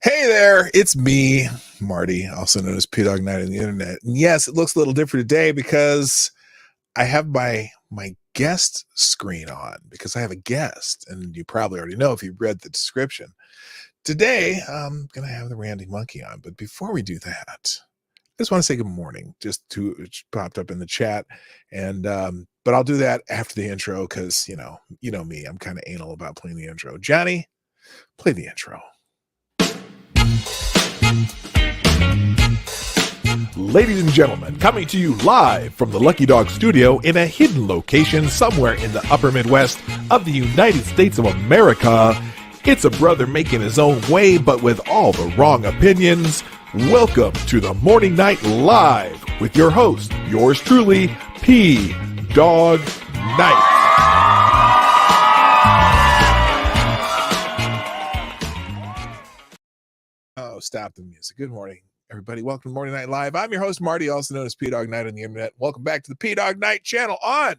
Hey there, it's me, Marty, also known as Dawg Knight on the internet. And yes, it looks a little different today because I have my guest screen on because I have a guest, and you probably already know if you read the description. Today, I'm gonna have the Ranting Monkey on, but before we do that, I just want to say good morning. It popped up in the chat, and but I'll do that after the intro because you know me, I'm kind of anal about playing the intro. Johnny, play the intro. Ladies and gentlemen, coming to you live from the Lucky Dog studio in a hidden location somewhere in the upper Midwest of the United States of America, it's a brother making his own way but with all the wrong opinions. Welcome to the Morning Night Live with your host, yours truly, Dawg Knight. Oh, stop the music. Good morning, everybody. Welcome to Morning Night Live. I'm your host, Marty, also known as Dawg Knight on the internet. Welcome back to the Dawg Knight Channel on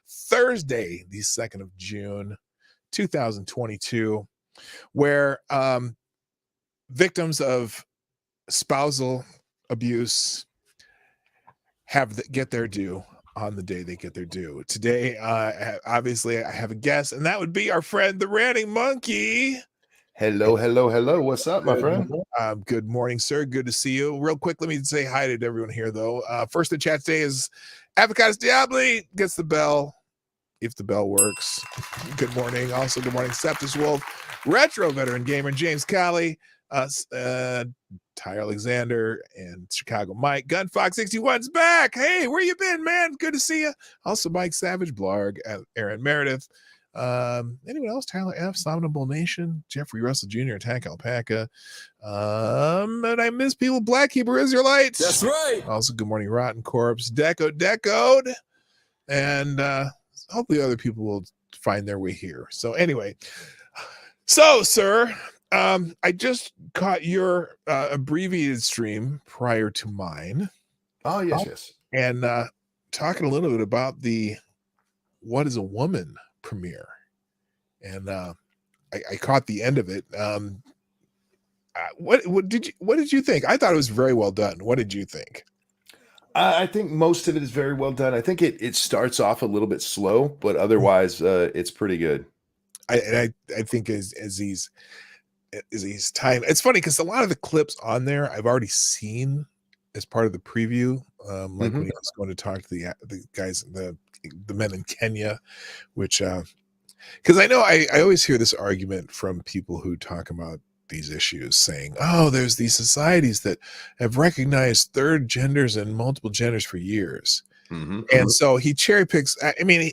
Thursday, the 2nd of June, 2022, where victims of spousal abuse get their due on the day they get their due. Today, obviously, I have a guest, and that would be our friend, the Ranting Monkey. Hello. What's up, my friend? Good morning, sir. Good to see you. Real quick, let me say hi to everyone here, though. First in chat today is Avocados Diabli. Gets the bell, if the bell works. Good morning. Also, good morning, Septus Wolf, Retro Veteran Gamer, James Colley, Ty Alexander, and Chicago Mike. Gunfox 61's back. Hey, where you been, man? Good to see you. Also, Mike Savage, Blarg, Aaron Meredith. Anyone else? Tyler F, Somnable Nation, Jeffrey Russell Jr., Attack Alpaca. And I miss people. Black Hebrew Israelites. That's right. Also, good morning, Rotten Corpse, Decode, and hopefully other people will find their way here. So anyway, sir, I just caught your abbreviated stream prior to mine. Oh yes. And talking a little bit about the What is a Woman premiere, and I caught the end of it. What did you think? I thought it was very well done. What did you think? I think most of it is very well done. I think it starts off a little bit slow, but otherwise it's pretty good. I think as he's time, it's funny because a lot of the clips on there I've already seen as part of the preview, like when he was going to talk to the guys, the men in Kenya, which because I know I always hear this argument from people who talk about these issues saying, oh, there's these societies that have recognized third genders and multiple genders for years. And so he cherry picks. I mean,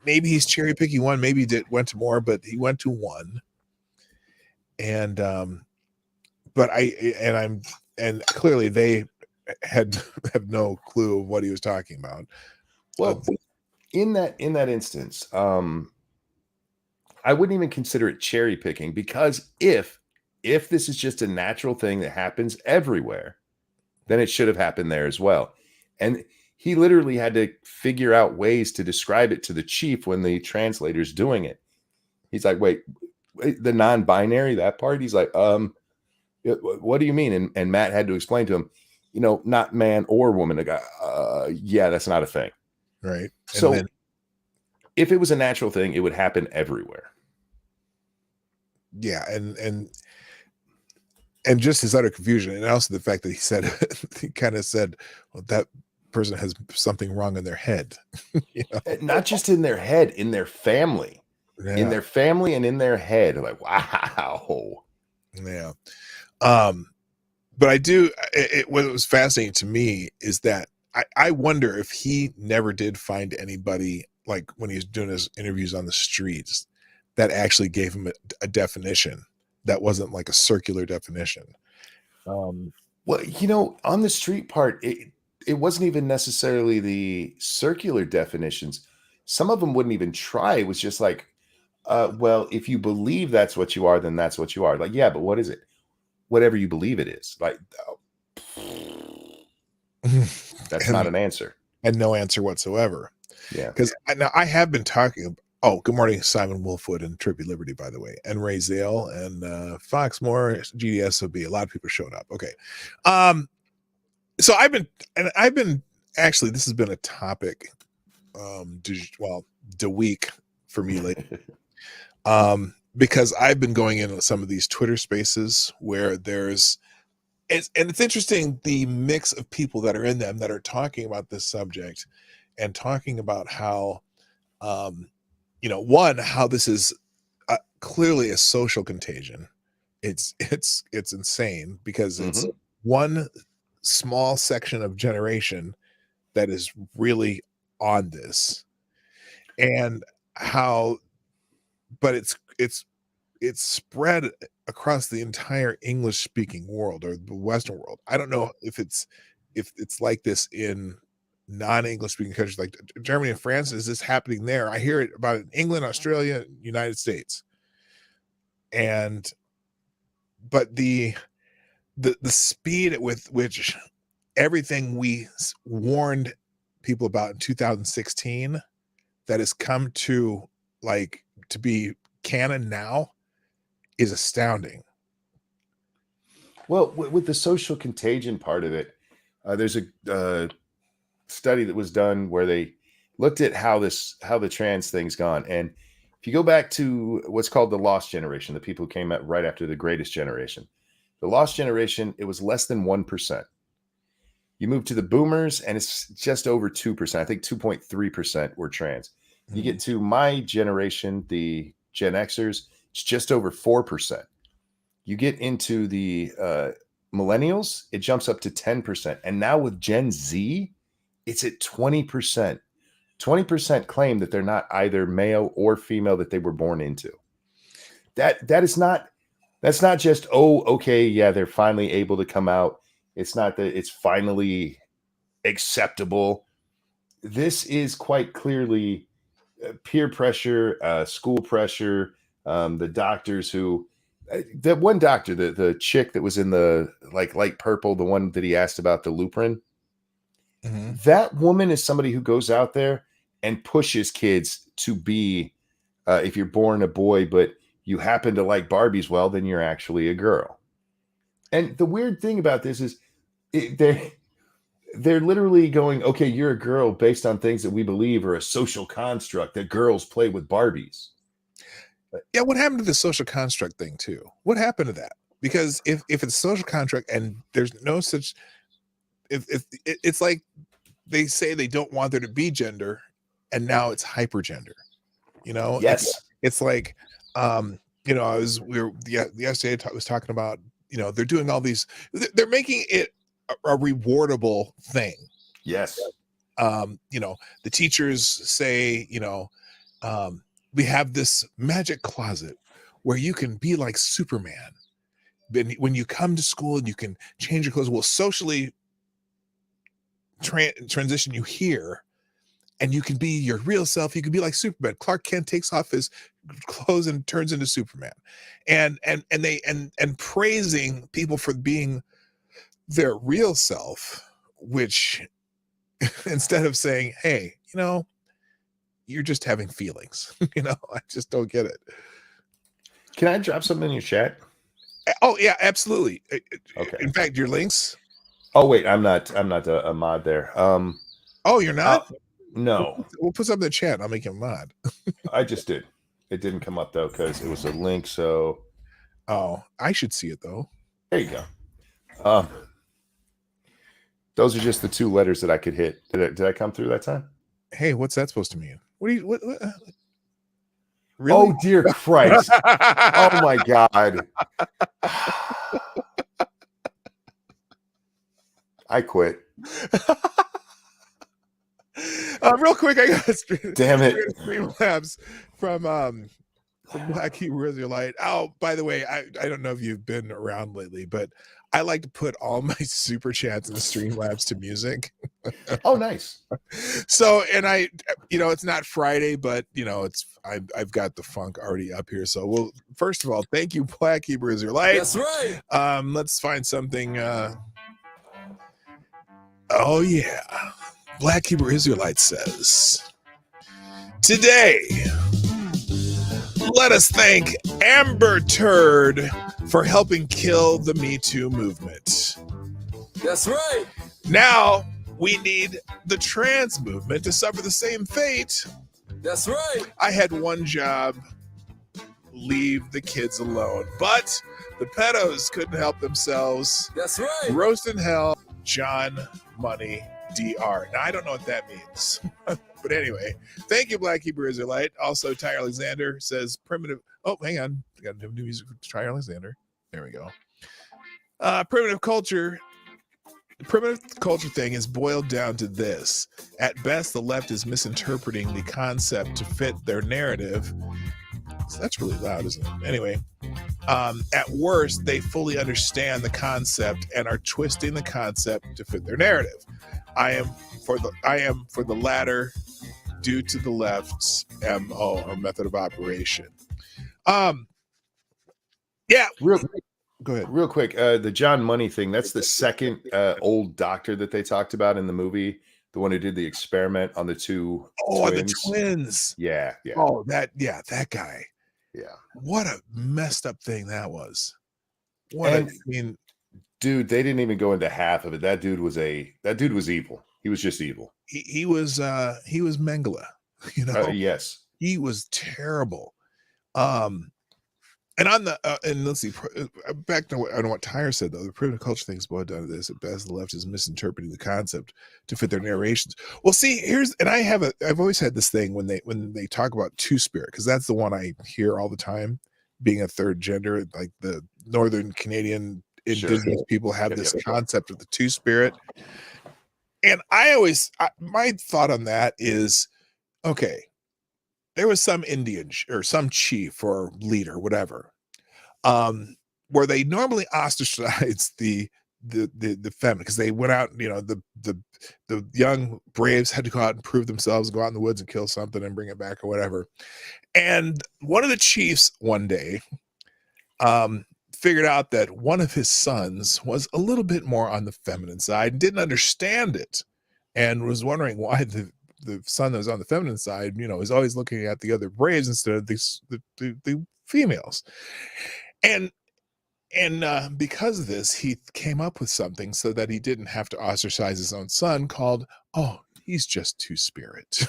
maybe he's cherry picking one, maybe he went to more, but he went to one. And but I'm clearly they have no clue of what he was talking about. Well, in that instance, I wouldn't even consider it cherry picking, because if this is just a natural thing that happens everywhere, then it should have happened there as well. And he literally had to figure out ways to describe it to the chief when the translator's doing it. He's like, wait, the non-binary, that part? He's like, what do you mean? And Matt had to explain to him, not man or woman. The guy, yeah, that's not a thing. Right. So if it was a natural thing, it would happen everywhere. Yeah, and just his utter confusion, and also the fact that he kind of said, well, that person has something wrong in their head. Not just in their head, in their family. Yeah. In their family and in their head. Like, wow. Yeah. But I do, what was fascinating to me is that I wonder if he never did find anybody, like when he was doing his interviews on the streets, that actually gave him a definition that wasn't like a circular definition. Well, on the street part, it wasn't even necessarily the circular definitions. Some of them wouldn't even try. It was just like, well, if you believe that's what you are, then that's what you are. Like, yeah, but what is it? Whatever you believe it is. Like, that's not an answer. And no answer whatsoever. Yeah. Because now I have been talking Oh, good morning, Simon Wolfwood and Trippy Liberty, by the way, and Ray Zale and Foxmore, GDSOB. A lot of people showed up. Okay. So I've been actually, this has been a topic, the week for me lately. Because I've been going into some of these Twitter spaces where it's interesting the mix of people that are in them that are talking about this subject and talking about how, how this is clearly a social contagion. It's insane because it's one small section of generation that is really on this, and how, but it's spread across the entire English speaking world or the Western world. I don't know if it's like this in non-English speaking countries like Germany and France. Is this happening there? I hear it about in England, Australia, United States. But the speed with which everything we warned people about in 2016 that has come to be canon now is astounding. Well, with the social contagion part of it, there's a study that was done where they looked at how the trans thing's gone. And if you go back to what's called the lost generation, the people who came out right after the greatest generation, the lost generation, it was less than 1%. You move to the boomers and it's just over 2%. I think 2.3% were trans. You get to my generation, the Gen Xers, it's just over 4%. You get into the millennials, it jumps up to 10%. And now with Gen Z, it's at 20%. 20% claim that they're not either male or female that they were born into. That's not just, oh, okay, yeah, they're finally able to come out. It's not that it's finally acceptable. This is quite clearly peer pressure, school pressure, the doctors who, that one doctor, the chick that was in the light purple, the one that he asked about the Luprin, that woman is somebody who goes out there and pushes kids to be, if you're born a boy, but you happen to like Barbies, well, then you're actually a girl. And the weird thing about this is they're literally going, okay, you're a girl based on things that we believe are a social construct that girls play with Barbies. Yeah, what happened to the social construct thing too? What happened to that? Because if it's social construct and there's no such, if it's like they say they don't want there to be gender, and now it's hypergender. Yes, it's like, yesterday I was talking about, they're doing all these, they're making it a rewardable thing. Yes. The teachers say, we have this magic closet where you can be like Superman. When you come to school and you can change your clothes, we'll socially transition you here, and you can be your real self. You can be like Superman. Clark Kent takes off his clothes and turns into Superman, and praising people for being their real self, which instead of saying, hey, you're just having feelings. I just don't get it. Can I drop something in your chat? Oh yeah, absolutely. Okay. In fact, your links. Oh wait, I'm not a mod there. Oh, you're not? No. We'll put something in the chat. I'll make you a mod. I just did. It didn't come up though because it was a link. So. Oh, I should see it though. There you go. Those are just the 2 letters that I could hit. Did I come through that time? Hey, what's that supposed to mean? What? Really? Oh dear Christ! Oh my God! I quit. Real quick, I got damn it. Streamlabs from Black Hebrew Israelite. Oh, by the way, I don't know if you've been around lately, but I like to put all my super chats in the Streamlabs to music. Oh, nice. So, and it's not Friday, but I've got the funk already up here. So, well, first of all, thank you, Black Hebrew Israelite. That's right. Let's find something. Oh yeah, Black Hebrew Israelite says today Let us thank Amber Turd for helping kill the Me Too movement. That's right. Now we need the trans movement to suffer the same fate. That's right. I had one job, leave the kids alone. But the pedos couldn't help themselves. That's right. Roast in hell, John Money DR. Now, I don't know what that means. But anyway, thank you, Black Hebrew Israelite. Also, Ty Alexander says primitive. Oh, hang on. I got new music for Ty Alexander. There we go. Primitive culture. The primitive culture thing is boiled down to this. At best, the left is misinterpreting the concept to fit their narrative. So that's really loud, isn't it? Anyway, at worst, they fully understand the concept and are twisting the concept to fit their narrative. I am for the latter, due to the left's MO or method of operation. Yeah. Go ahead. Real quick, the John Money thing, that's the second old doctor that they talked about in the movie, the one who did the experiment on the two twins. The twins. Yeah. Oh, that guy. Yeah. What a messed up thing that was. Dude, they didn't even go into half of it. That dude was evil. He was just evil. He was Mengele, you know. Yes. He was terrible. And on the and let's see, back to what Tyre said though. The primitive culture thing is boiled down to this: at best, the left is misinterpreting the concept to fit their narrations. Well, see, I've always had this thing when they talk about two-spirit, because that's the one I hear all the time, being a third gender. Like the Northern Canadian Indigenous people have this concept of the two-spirit, and my thought on that is, okay, there was some Indian or some chief or leader, whatever, where they normally ostracize the feminine, because they went out, you know, the young braves had to go out and prove themselves, go out in the woods and kill something and bring it back or whatever. And one of the chiefs one day figured out that one of his sons was a little bit more on the feminine side and didn't understand it, and was wondering why the son that was on the feminine side, you know, is always looking at the other braves instead of the females. And because of this, he came up with something so that he didn't have to ostracize his own son, called, oh, he's just two-spirit.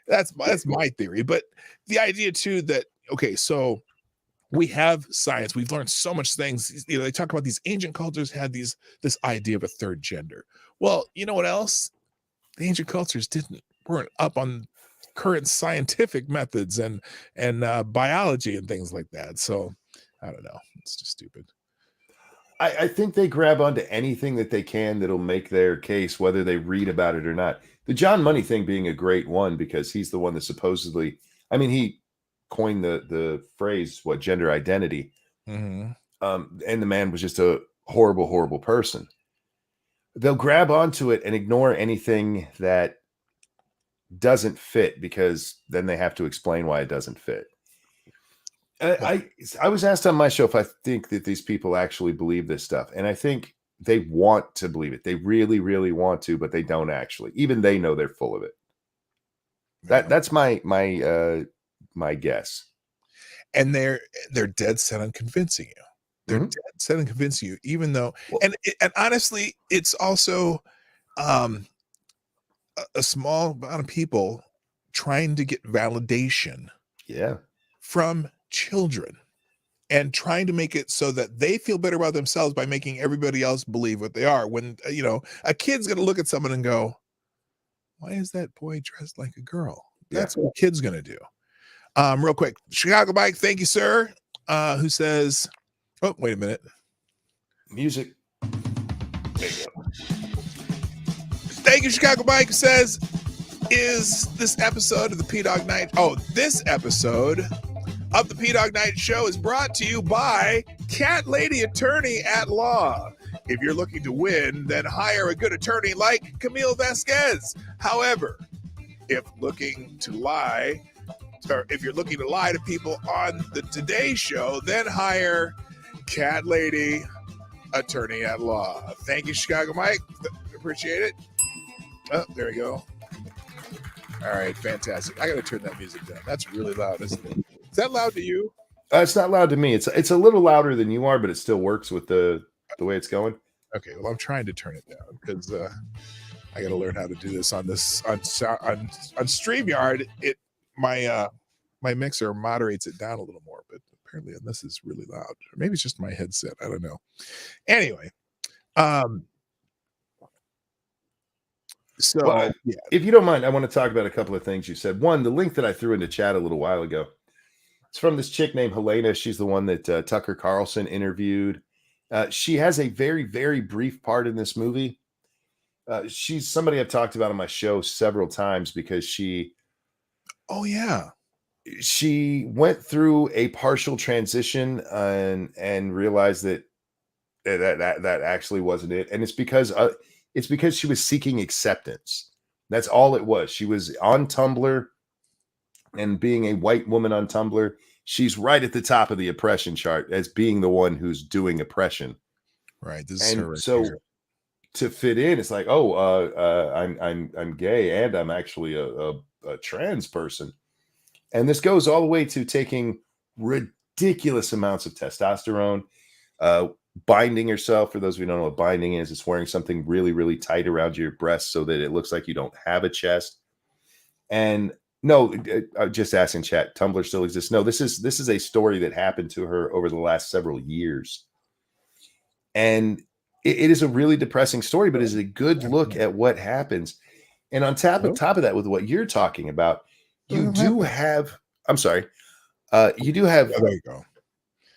That's my theory. But the idea too that, okay, so we have science, we've learned so much things. You know, they talk about these ancient cultures had this idea of a third gender. Well, you know what else? The ancient cultures weren't up on current scientific methods and biology and things like that. So I don't know. It's just stupid. I think they grab onto anything that they can that'll make their case, whether they read about it or not. The John Money thing being a great one, because he's the one that supposedly, I mean, he coined the phrase, gender identity. Mm-hmm. And the man was just a horrible, horrible person. They'll grab onto it and ignore anything that doesn't fit, because then they have to explain why it doesn't fit. I was asked on my show if I think that these people actually believe this stuff, and I think they want to believe it. They really, really want to, but they don't actually. Even they know they're full of it. That's my guess. And they're dead set on convincing you. They're dead set on convincing you, even though, and honestly, it's also a small amount of people trying to get validation from children and trying to make it so that they feel better about themselves by making everybody else believe what they are. When, you know, a kid's going to look at someone and go, why is that boy dressed like a girl? That's what a kid's going to do. Real quick, Chicago Mike, thank you, sir. Who says, oh, wait a minute. Music. There you go. Thank you, Chicago Mike, says, is this episode of the Dawg Knight? Oh, this episode of the Dawg Knight Show is brought to you by Cat Lady Attorney at Law. If you're looking to win, then hire a good attorney like Camille Vasquez. However, if you're looking to lie to people on the Today Show, then hire Cat Lady Attorney at Law. Thank you, Chicago Mike. Appreciate it. Oh, there we go. All right, fantastic. I got to turn that music down. That's really loud, isn't it? that loud to you? It's not loud to me. It's a little louder than you are, but it still works with the way it's going. Okay, well, I'm trying to turn it down because I got to learn how to do this on StreamYard. My mixer moderates it down a little more, but apparently on this is really loud. Or maybe it's just my headset. I don't know. Anyway, so Well, yeah. if you don't mind, I want to talk about a couple of things you said. One, the link that I threw into chat a little while ago. It's from this chick named Helena. She's the one that Tucker Carlson interviewed. She has a very, very brief part in this movie. She's somebody I've talked about on my show several times because she went through a partial transition and realized that actually wasn't it. And it's because she was seeking acceptance. That's all it was. She was on Tumblr, and being a white woman on Tumblr, she's right at the top of the oppression chart as being the one who's doing oppression. Right. This is her right so here. To fit in, it's like, I'm gay and I'm actually a trans person. And this goes all the way to taking ridiculous amounts of testosterone, binding yourself. For those of you who don't know what binding is, it's wearing something really, really tight around your breast so that it looks like you don't have a chest. And no, just asking chat, Tumblr still exists. No, this is a story that happened to her over the last several years. And it is a really depressing story, but it's a good look at what happens. And on top of that, with what you're talking about, you do have, I'm sorry, you do have, there you go.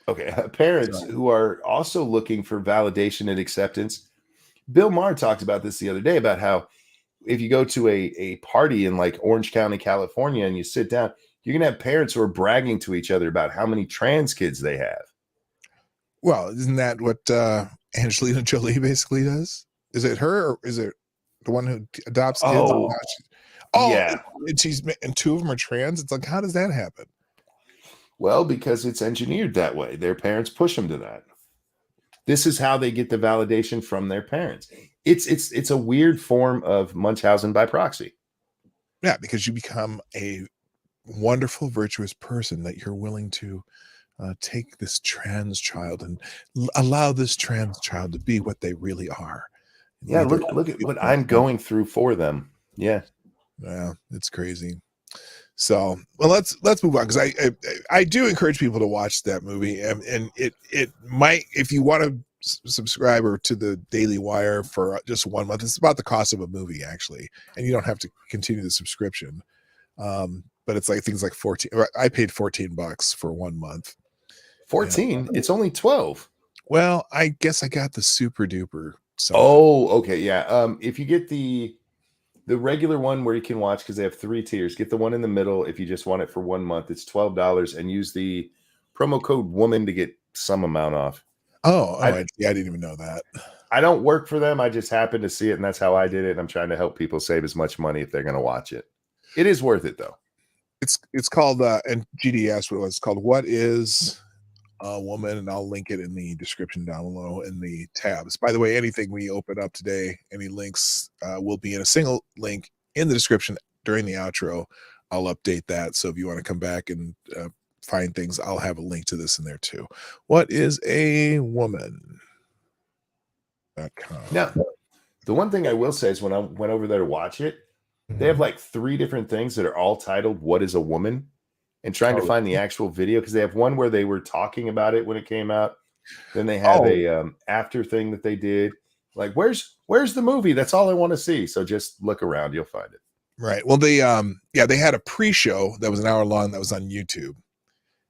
Okay, parents who are also looking for validation and acceptance. Bill Maher talked about this the other day, about how if you go to a party in like Orange County, California, and you sit down, you're going to have parents who are bragging to each other about how many trans kids they have. Well, isn't that what Angelina Jolie basically does? Is it her, or is it the one who adopts kids? Yeah. And two of them are trans. It's like, how does that happen? Well, because it's engineered that way. Their parents push them to that. This is how they get the validation from their parents. It's a weird form of Munchausen by proxy. Yeah, because you become a wonderful, virtuous person that you're willing to take this trans child and allow this trans child to be what they really are. Yeah, look at what I'm going through for them. Yeah, it's crazy. So, well, let's move on, because I do encourage people to watch that movie, and it might, if you want to subscribe to the Daily Wire for just 1 month, it's about the cost of a movie actually, and you don't have to continue the subscription. But it's like things like 14. I paid $14 for 1 month. 14? It's only 12. Well, I guess I got the super duper. Oh, okay, yeah. If you get the regular one where you can watch, because they have 3 tiers, get the one in the middle. If you just want it for 1 month, it's $12, and use the promo code WOMAN to get some amount off. I didn't even know that. I don't work for them. I just happened to see it, and that's how I did it. And I'm trying to help people save as much money if they're going to watch it. It is worth it, though. It's called and GDS. It's called What Is a Woman, and I'll link it in the description down below in the tabs. By the way, anything we open up today, any links will be in a single link in the description during the outro. I'll update that, so if you want to come back and find things, I'll have a link to this in there too. What is a woman? Now, the one thing I will say is when I went over there to watch it, they have like 3 different things that are all titled "What is a Woman," and trying to find the actual video, because they have one where they were talking about it when it came out. Then they have a after thing that they did. Like, where's the movie? That's all I want to see. So just look around, you'll find it. Right. Well, they had a pre-show that was an hour long that was on YouTube,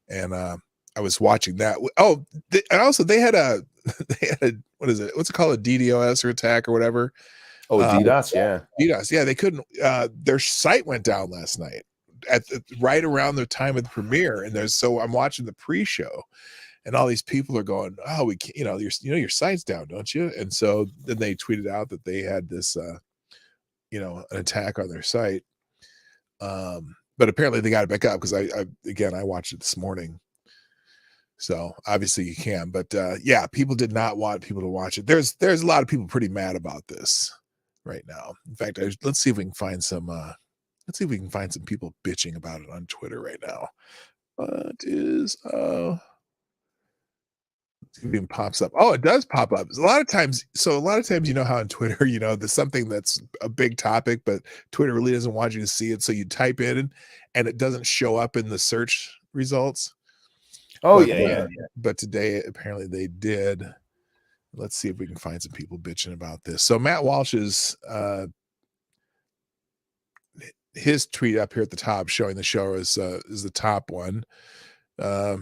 and I was watching that. They had a what is it? What's it called? A DDoS or attack or whatever. Oh, DDoS, yeah. DDoS, yeah. They couldn't. Their site went down last night right around the time of the premiere, and so I'm watching the pre-show, and all these people are going, "Oh, we can't, your site's down, don't you?" And so then they tweeted out that they had this, an attack on their site. But apparently they got it back up, because I watched it this morning. So obviously you can, but yeah, people did not want people to watch it. There's a lot of people pretty mad about this right now. In fact, let's see if we can find some people bitching about it on Twitter right now. What is it even pops up. Oh, it does pop up. A lot of times, you know how on Twitter, there's something that's a big topic, but Twitter really doesn't want you to see it. So you type in and it doesn't show up in the search results. Oh, But, yeah. But today, apparently they did. Let's see if we can find some people bitching about this. So Matt Walsh's his tweet up here at the top showing the show is the top one. A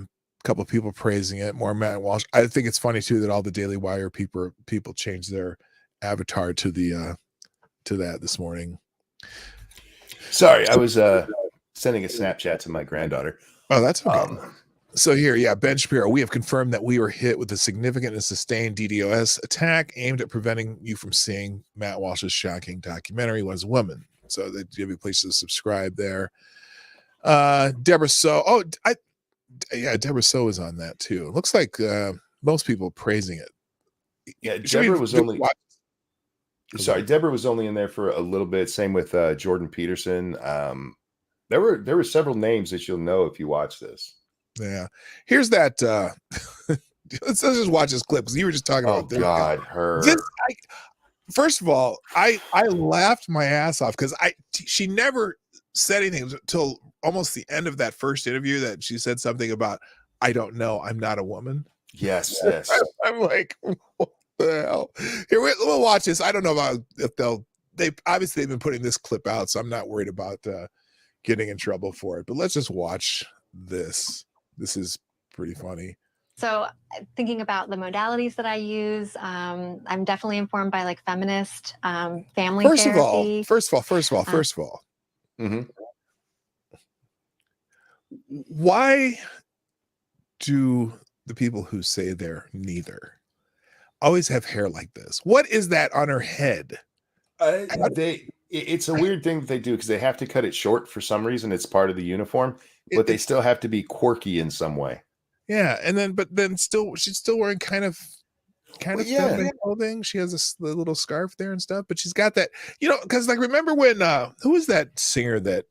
couple of people praising it. More Matt Walsh. I think it's funny too that all the Daily Wire people changed their avatar to that this morning. Sorry, I was sending a Snapchat to my granddaughter. Oh, that's okay. So here, Ben Shapiro, we have confirmed that we were hit with a significant and sustained DDoS attack aimed at preventing you from seeing Matt Walsh's shocking documentary, Was a Woman. So they give you a place to subscribe there. Deborah So. Deborah So is on that too. It looks like most people praising it. Yeah, Deborah was only. Sorry, Deborah was only in there for a little bit. Same with Jordan Peterson. There were several names that you'll know if you watch this. Yeah, here's that. Let's just watch this clip because you were just talking about. Oh God, her. First of all, I laughed my ass off because she never said anything until almost the end of that first interview that she said something about, I don't know, I'm not a woman. Yes. I'm like, what the hell? Here, we'll watch this. I don't know about if they've obviously been putting this clip out, so I'm not worried about getting in trouble for it. But let's just watch this. This is pretty funny. So thinking about the modalities that I use, I'm definitely informed by like feminist family therapy. First of all. Mm-hmm. Why do the people who say they're neither always have hair like this? What is that on her head? It's a weird thing that they do because they have to cut it short for some reason. It's part of the uniform, but they still have to be quirky in some way. Yeah, but then she's still wearing kind of feminine clothing. She has the little scarf there and stuff, but she's got that, because like remember when who was that singer that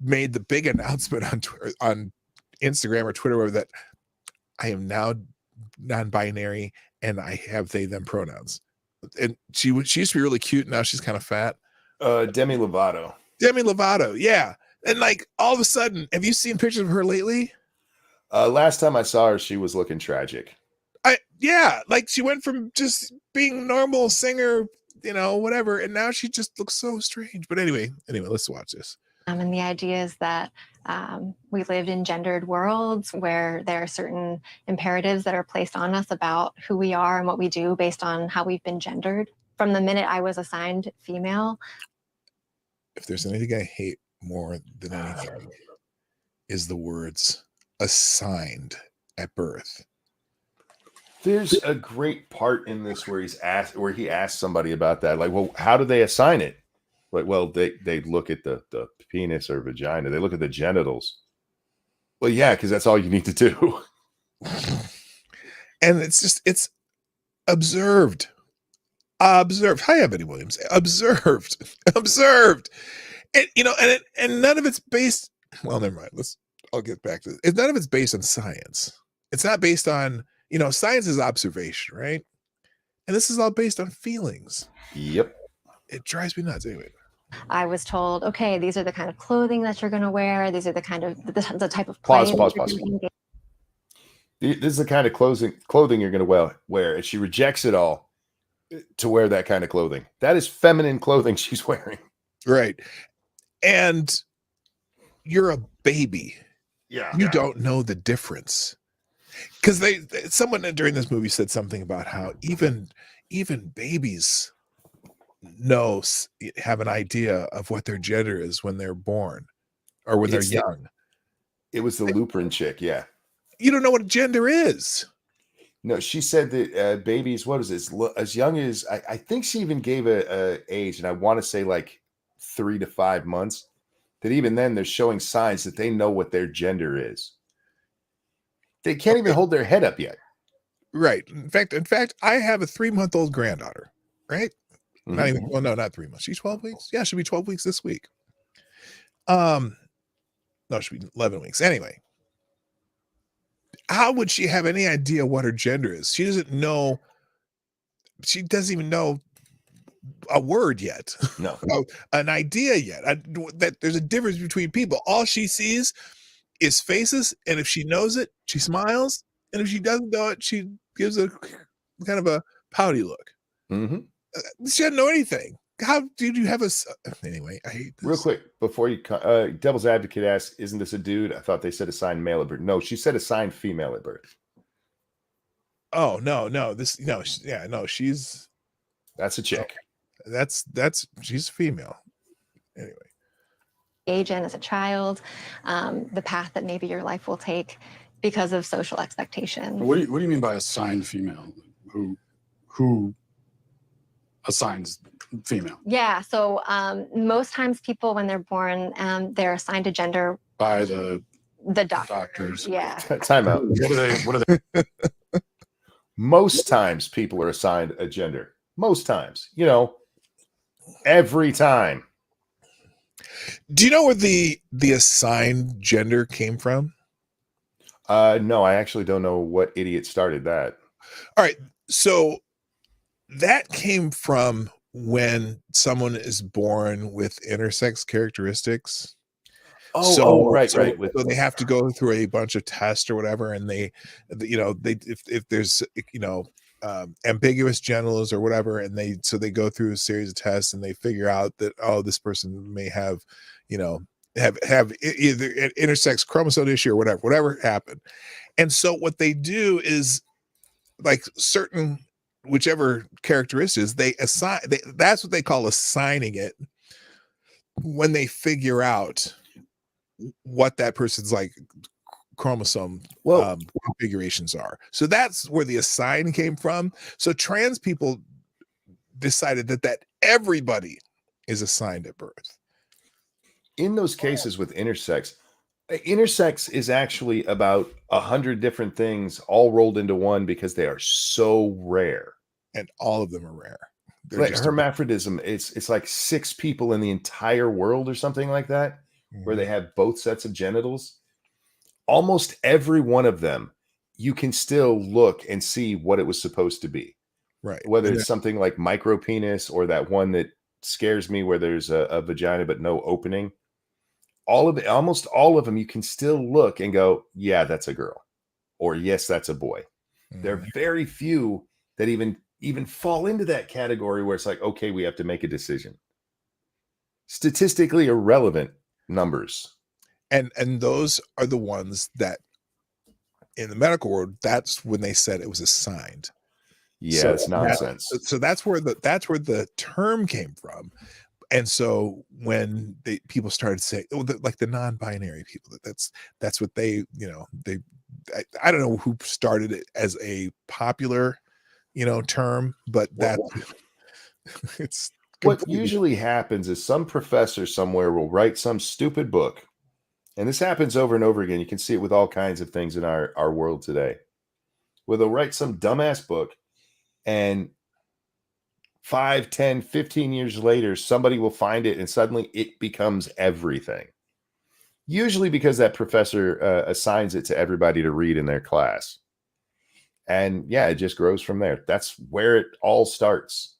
made the big announcement on Instagram or Twitter that I am now non-binary and I have they them pronouns, and she used to be really cute. Now she's kind of fat. Demi Lovato, yeah. And like all of a sudden, have you seen pictures of her lately? Last time I saw her, she was looking tragic. Like she went from just being normal singer, whatever, and now she just looks so strange. But anyway, let's watch this. And the idea is that we lived in gendered worlds where there are certain imperatives that are placed on us about who we are and what we do based on how we've been gendered. From the minute I was assigned female. If there's anything I hate more than anything, is the words assigned at birth. There's a great part in this where he asked somebody about that. Like, well, how do they assign it? Like, well, they look at the penis or vagina. They look at the genitals. Well, yeah, because that's all you need to do. And it's observed. Hi, Ebony Williams. Observed. And none of it's based. Well, never mind. I'll get back to it. None of it's based on science. It's not based on, science is observation, right? And this is all based on feelings. Yep. It drives me nuts. Anyway. I was told, okay, these are the kind of clothing that you're going to wear. These are the kind of the type of play. Pause. This is the kind of clothing you're going to wear. And she rejects it all to wear that kind of clothing. That is feminine clothing she's wearing. Right. And you're a baby. Yeah. You don't know the difference. Because someone during this movie said something about how even babies have an idea of what their gender is when they're born or when they're young. It was the Luprin chick, yeah. You don't know what gender is. No, she said that babies, what is this? As young as, I think she even gave a age, and I want to say like 3 to 5 months, that even then they're showing signs that they know what their gender is. They can't even hold their head up yet. Right. In fact, I have a 3-month-old granddaughter, right? Mm-hmm. Not 3 months. She's 12 weeks. Yeah, she'll be 12 weeks this week. No, she'll be 11 weeks. Anyway, how would she have any idea what her gender is? She doesn't know. She doesn't even know a word yet. No. An idea yet. That there's a difference between people. All she sees is faces, and if she knows it, she smiles, and if she doesn't know it, she gives a kind of a pouty look. Mm-hmm. She doesn't know anything. How did you have a anyway? I hate this. Real quick before you Devil's Advocate asks, "Isn't this a dude?" I thought they said assigned male at birth. No, she said assigned female at birth. Oh no, this no, she's That's a chick. That's she's female. Anyway, age in as a child, the path that maybe your life will take because of social expectation. What do you mean by assigned female? Who assigns female? Yeah, so most times people when they're born, they're assigned a gender By the doctors. Yeah. Time out. What are they? Most times people are assigned a gender. Most times, every time. do you know where the assigned gender came from? No, I actually don't know what idiot started that. All right, so that came from when someone is born with intersex characteristics. Right. So they have to go through a bunch of tests or whatever, and they if there's ambiguous genitals or whatever, and they go through a series of tests, and they figure out that this person may have have either an intersex chromosome issue or whatever happened. And so what they do is, like, certain whichever characteristics they assign, that's what they call assigning it, when they figure out what that person's like chromosome configurations are. So that's where the assign came from. So trans people decided that everybody is assigned at birth. In those cases with intersex is actually about 100 different things all rolled into one because they are so rare, and all of them are rare. Like hermaphroditism, it's like 6 people in the entire world or something like that, where they have both sets of genitals. Almost every one of them, you can still look and see what it was supposed to be. Right. Whether it's something like micro penis or that one that scares me where there's a vagina but no opening. Almost all of them, you can still look and go, yeah, that's a girl. Or yes, that's a boy. There are very few that even fall into that category where it's like, okay, we have to make a decision. Statistically irrelevant numbers. And those are the ones that in the medical world, that's when they said it was assigned. Yeah, so it's nonsense. That's where the term came from. And so when people started saying, like the non-binary people, that's what they I don't know who started it as a popular term, but that it's what usually happens is some professor somewhere will write some stupid book, and this happens over and over again. You can see it with all kinds of things in our world today, where they'll write some dumbass book, and 5, 10, 15 years later, somebody will find it and suddenly it becomes everything. Usually because that professor assigns it to everybody to read in their class. And yeah, it just grows from there. That's where it all starts.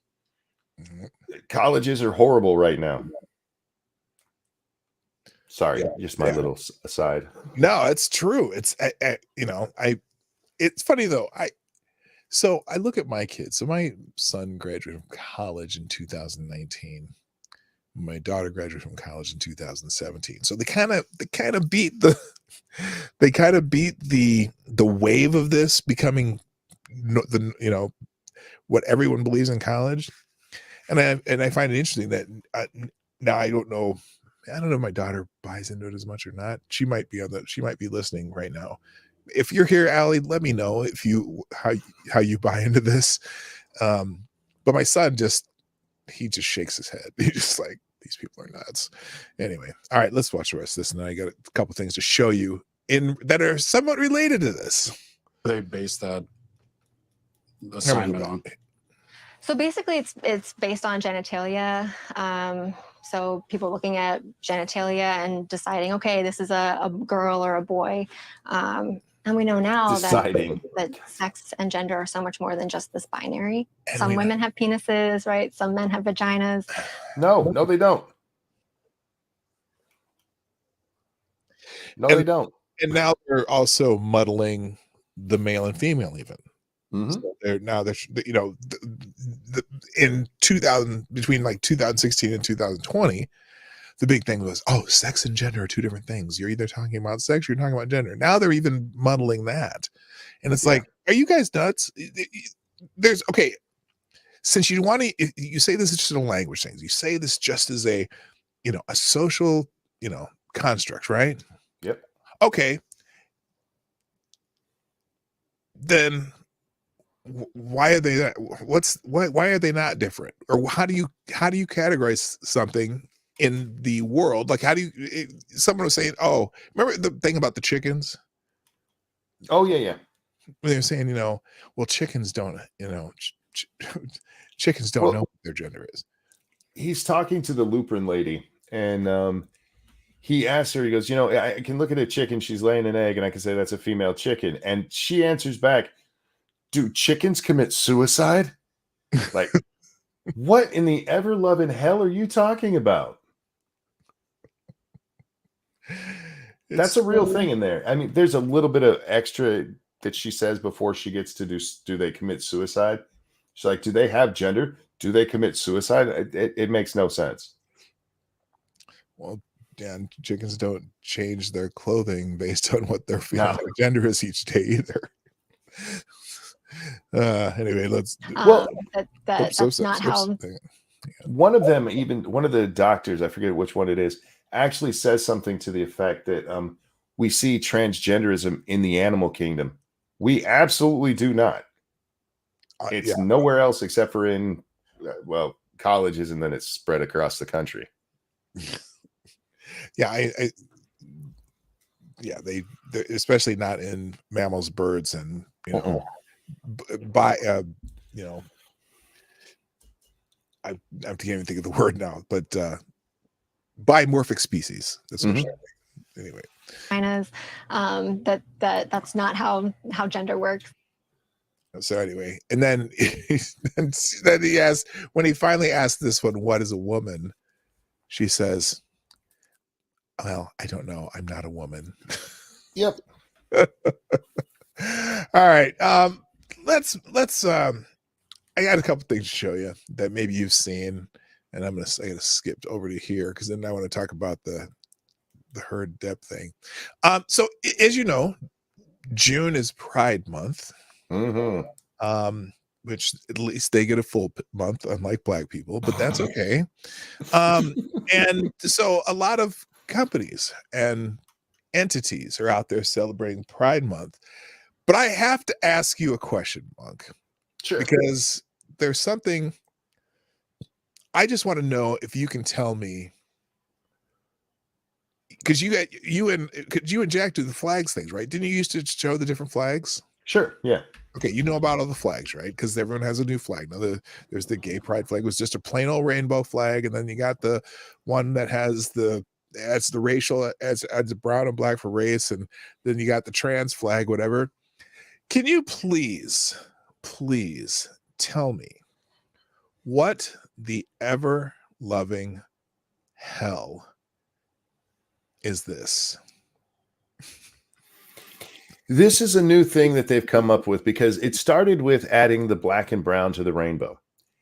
Colleges are horrible right now. Sorry, just my little aside. No, it's true. It's it's funny though. So I look at my kids. So my son graduated from college in 2019. My daughter graduated from college in 2017. So they kind of beat the wave of this becoming what everyone believes in college. And I find it interesting that now I don't know if my daughter buys into it as much or not. She might be listening right now. If you're here, Allie, let me know how you buy into this. But my son just shakes his head. He's just like, these people are nuts. Anyway, all right, let's watch the rest of this. And I got a couple things to show you that are somewhat related to this. They base that assignment on. So basically, it's based on genitalia. So people looking at genitalia and deciding, okay, this is a girl or a boy. And we know now Deciding. that sex and gender are so much more than just this binary. And Some women have penises, right? Some men have vaginas. No, they don't. No, they don't. And now they're also muddling the male and female even. Mhm. So they're you know, in 2000, between like 2016 and 2020, the big thing was, oh, sex and gender are two different things. You're either talking about sex or you're talking about gender. Now they're even muddling that. And it's like, are you guys nuts? There's okay. Since you want to, you say this is just a language thing. You say this just as a, you know, a social, you know, construct, right? Yep. Okay. Then why are they not, why are they not different? Or how do you categorize something in the world? Like, how do you, someone was saying, oh, remember the thing about the chickens? Oh, yeah. They were saying, you know, well, chickens don't, you know, chickens don't know what their gender is. He's talking to the Lupin lady, and he asks her, he goes, you know, I can look at a chicken, she's laying an egg, and I can say that's a female chicken. And she answers back, do chickens commit suicide? Like, what in the ever-loving hell are you talking about? That's a real thing in there. I mean, there's a little bit of extra that she says before she gets to do they commit suicide? She's like, do they have gender? Do they commit suicide? It makes no sense. Well, Dan, chickens don't change their clothing based on what their female gender is each day either. Anyway, let's. That's not how. One of them, even one of the doctors, I forget which one it is, actually says something to the effect that we see transgenderism in the animal kingdom. We absolutely do not. It's nowhere else except for in, well, colleges, and then it's spread across the country. Yeah, they're especially not in mammals, birds, and you know, you know, I can't even think of the word now, but bimorphic species. That's what I'm saying. Anyway, that's not how gender works. So anyway, and then then he asked, when he finally asked this one, what is a woman? She says, well, I don't know. I'm not a woman. Yep. All right. Let's I got a couple things to show you that maybe you've seen, and I'm gonna skip over to here because then I want to talk about the Heard Depp thing. So as you know, June is Pride Month. Which at least they get a full month, unlike black people, but that's okay. And so a lot of companies and entities are out there celebrating Pride Month. But I have to ask you a question, Monk. Sure. Because there's something I just want to know if you can tell me, because you and Jack do the flags things, right? Didn't you used to show the different flags? Sure. Yeah. Okay, you know about all the flags, right? Because everyone has a new flag. Now, there's the gay pride flag, was just a plain old rainbow flag, and then you got the one that has adds the racial, adds the brown and black for race, and then you got the trans flag, whatever. Can you please tell me what the ever-loving hell is this? This is a new thing that they've come up with because it started with adding the black and brown to the rainbow.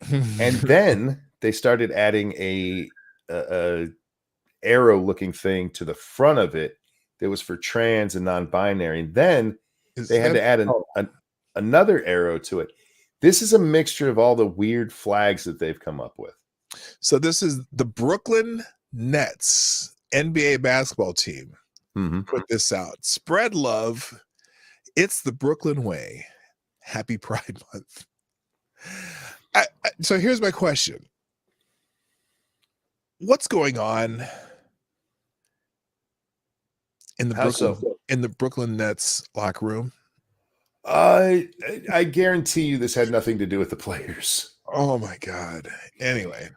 And then they started adding a arrow looking thing to the front of it that was for trans and non-binary. And then they had to add another arrow to it. This is a mixture of all the weird flags that they've come up with. So this is the Brooklyn Nets NBA basketball team. Put this out. Spread love. It's the Brooklyn way. Happy Pride Month. So here's my question. What's going on in the Brooklyn Nets locker room? I guarantee you this had nothing to do with the players. Oh my God. Anyway.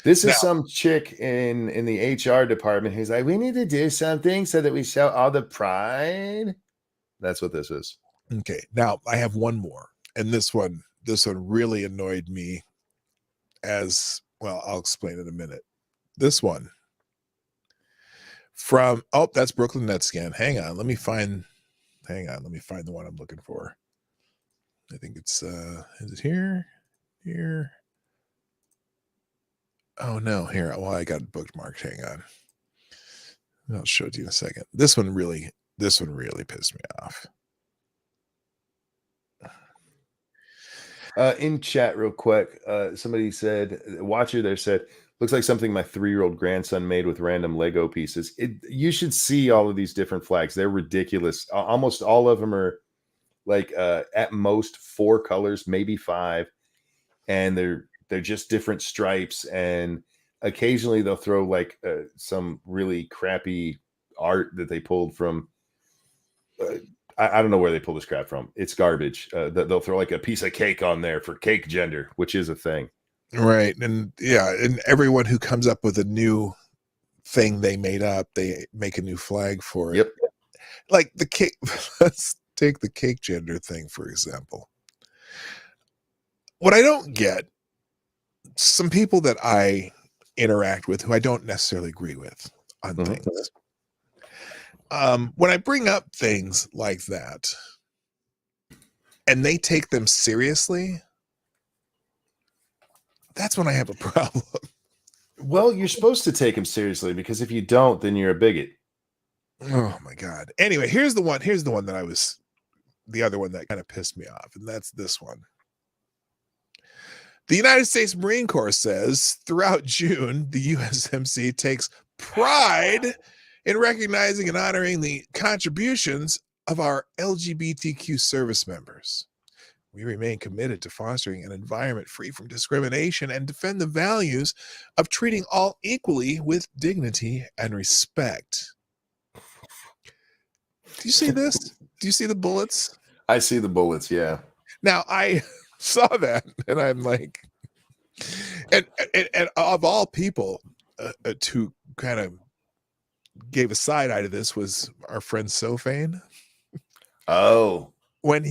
This is Now- some chick in the HR department who's like, we need to do something so that we show all the pride. That's what this is. Okay, now I have one more, and this one really annoyed me. As well, I'll explain in a minute. This one from that's Brooklyn Nets scan. Hang on, let me find the one I'm looking for. I think it's is it here? Here. Oh no, here. Well, I got it bookmarked. Hang on. I'll show it to you in a second. This one really pissed me off. In chat real quick, somebody said, watcher there said, looks like something my 3-year-old grandson made with random Lego pieces. You should see all of these different flags. They're ridiculous. Almost all of them are like at most 4 colors, maybe 5. And they're just different stripes. And occasionally they'll throw like some really crappy art that they pulled from I don't know where they pull this crap from. It's garbage. They'll throw like a piece of cake on there for cake gender, which is a thing. Right. And yeah, and everyone who comes up with a new thing they made up, they make a new flag for it. Yep. Like the cake. Let's take the cake gender thing, for example. What I don't get, some people that I interact with who I don't necessarily agree with on things. When I bring up things like that and they take them seriously, that's when I have a problem. Well, you're supposed to take them seriously, because if you don't, then you're a bigot. Oh my God. Anyway, here's the one that the other one that kind of pissed me off, and that's this one. The United States Marine Corps says throughout June, the USMC takes pride in recognizing and honoring the contributions of our LGBTQ service members. We remain committed to fostering an environment free from discrimination and defend the values of treating all equally with dignity and respect. Do you see this? Do you see the bullets? I see the bullets, yeah. Now, I saw that, and I'm like, and of all people to kind of gave a side eye to this was our friend Sophane. Oh, When he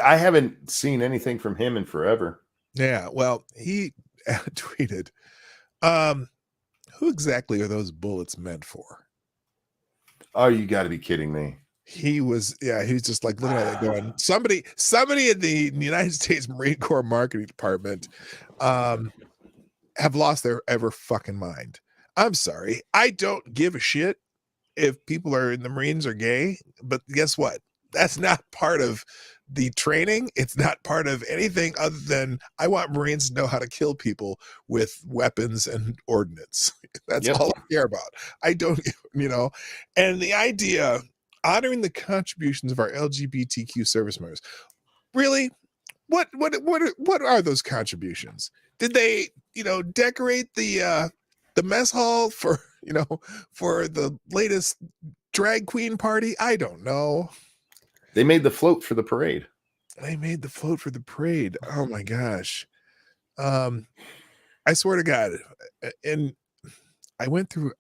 I haven't seen anything from him in forever. Yeah, well, he tweeted, who exactly are those bullets meant for? Oh, you got to be kidding me. He was just like looking at it going, somebody in the United States Marine Corps marketing department have lost their ever fucking mind. I'm sorry. I don't give a shit if people are in the Marines are gay, but guess what? That's not part of the training. It's not part of anything other than I want Marines to know how to kill people with weapons and ordnance. That's all I care about. I don't, and the idea honoring the contributions of our LGBTQ service members. Really? What are those contributions? Did they, decorate the mess hall for the latest drag queen party? I don't know. They made the float for the parade. Oh my gosh. I swear to God. And I went through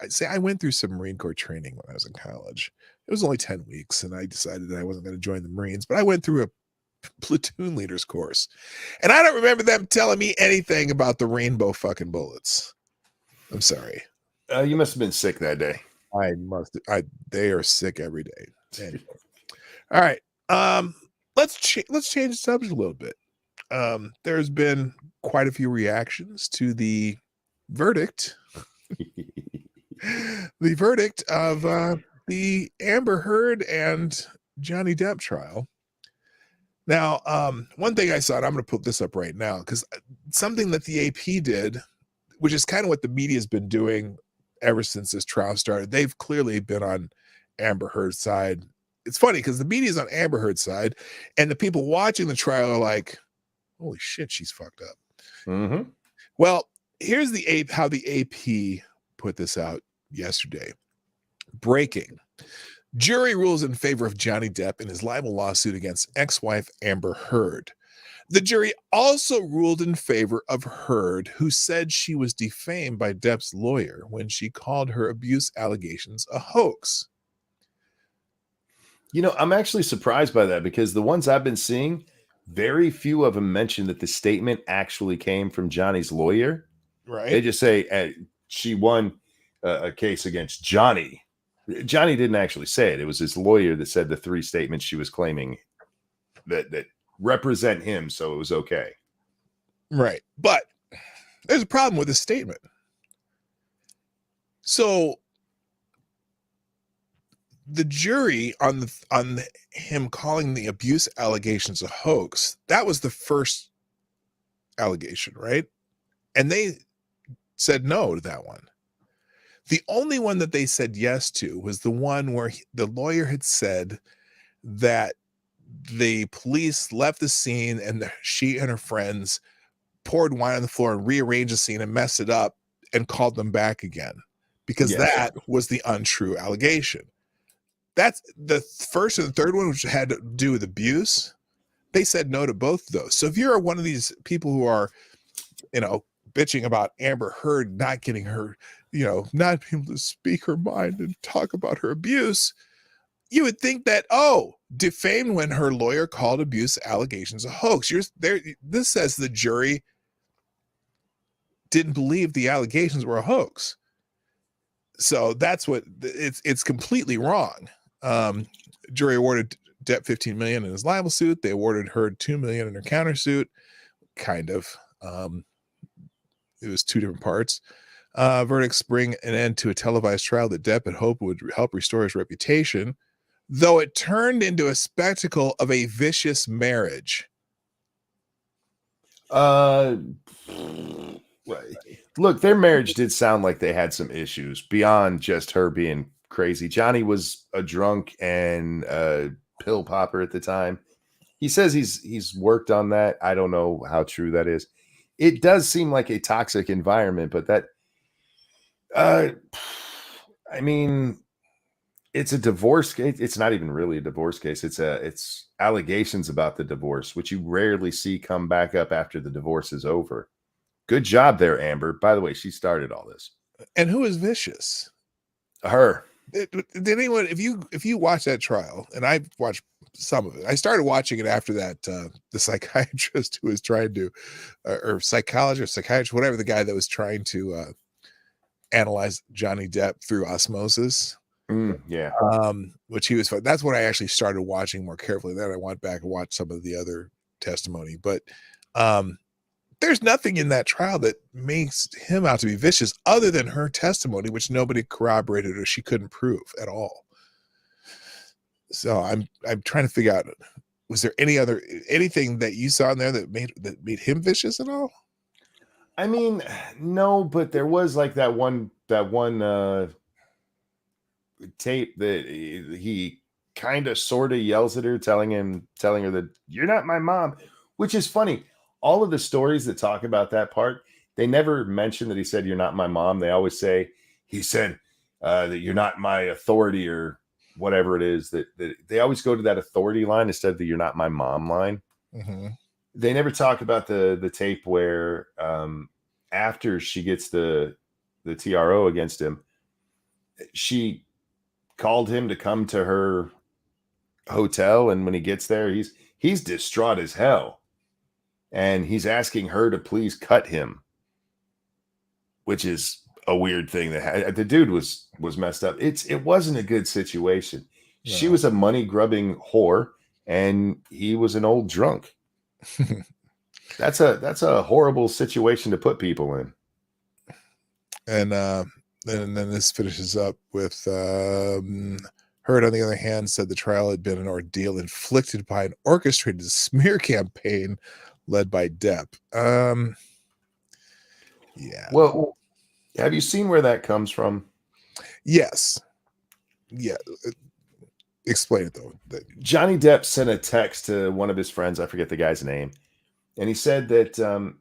some Marine Corps training when I was in college. It was only 10 weeks, and I decided that I wasn't going to join the Marines, but I went through a platoon leaders course. And I don't remember them telling me anything about the rainbow fucking bullets. I'm sorry. You must have been sick that day. They are sick every day. Anyway. All right. Let's change the subject a little bit. There's been quite a few reactions to the verdict. The verdict of the Amber Heard and Johnny Depp trial. Now, one thing I saw, and I'm going to put this up right now, because something that the AP did, which is kind of what the media has been doing ever since this trial started. They've clearly been on Amber Heard's side. It's funny because the media is on Amber Heard's side, and the people watching the trial are like, "Holy shit, she's fucked up." Mm-hmm. Well, here's how the AP put this out yesterday. Breaking. Jury rules in favor of Johnny Depp in his libel lawsuit against ex-wife Amber Heard. The jury also ruled in favor of Heard, who said she was defamed by Depp's lawyer when she called her abuse allegations a hoax. You know, I'm actually surprised by that because the ones I've been seeing, very few of them mention that the statement actually came from Johnny's lawyer. Right? They just say she won a case against Johnny. Johnny didn't actually say it. It was his lawyer that said the 3 statements she was claiming that represent him, so it was okay. Right. But there's a problem with this statement. So the jury on him calling the abuse allegations a hoax, that was the first allegation, right? And they said no to that one. The only one that they said yes to was the one where the lawyer had said that the police left the scene and she and her friends poured wine on the floor and rearranged the scene and messed it up and called them back again, because Yes. that was the untrue allegation. That's the first and the third one, which had to do with abuse. They said no to both of those. So if you're one of these people who are, bitching about Amber Heard not getting her, not being able to speak her mind and talk about her abuse, you would think that, defamed when her lawyer called abuse allegations a hoax. This says the jury didn't believe the allegations were a hoax. So that's what it's completely wrong. Jury awarded Depp $15 million in his libel suit. They awarded her $2 million in her countersuit. Kind of. It was 2 different parts. Verdicts bring an end to a televised trial that Depp had hoped would help restore his reputation, though it turned into a spectacle of a vicious marriage. Right. Look, their marriage did sound like they had some issues beyond just her being crazy. Johnny was a drunk and a pill popper at the time. He says he's worked on that. I don't know how true that is. It does seem like a toxic environment, but that, I mean, it's a divorce case. It's not even really a divorce case. It's allegations about the divorce, which you rarely see come back up after the divorce is over. Good job there, Amber. By the way, she started all this. And who is vicious? Her. Did anyone, if you watch that trial, and I've watched some of it, I started watching it after that, the psychiatrist who was trying to, or psychiatrist, whatever, the guy that was trying to analyze Johnny Depp through osmosis. Yeah. Which he was, that's when I actually started watching more carefully. Then I went back and watched some of the other testimony, but there's nothing in that trial that makes him out to be vicious other than her testimony, which nobody corroborated or she couldn't prove at all. So I'm trying to figure out, was there anything that you saw in there that made him vicious at all? I mean, no, but there was like that one tape that he kind of sort of yells at her, telling her that you're not my mom, which is funny. All of the stories that talk about that part, they never mention that he said, you're not my mom. They always say, he said that you're not my authority or whatever it is, that they always go to that authority line instead of the you're not my mom line. Mm-hmm. They never talk about the tape where after she gets the TRO against him, she called him to come to her hotel. And when he gets there, he's distraught as hell. And he's asking her to please cut him, which is a weird thing. That the dude was messed up. It wasn't a good situation. No. She was a money grubbing whore, and he was an old drunk. That's a horrible situation to put people in. And then this finishes up with Heard, on the other hand, said the trial had been an ordeal inflicted by an orchestrated smear campaign led by Depp. Yeah. Well, have you seen where that comes from? Yes. Yeah. Explain it though. Johnny Depp sent a text to one of his friends. I forget the guy's name. And he said that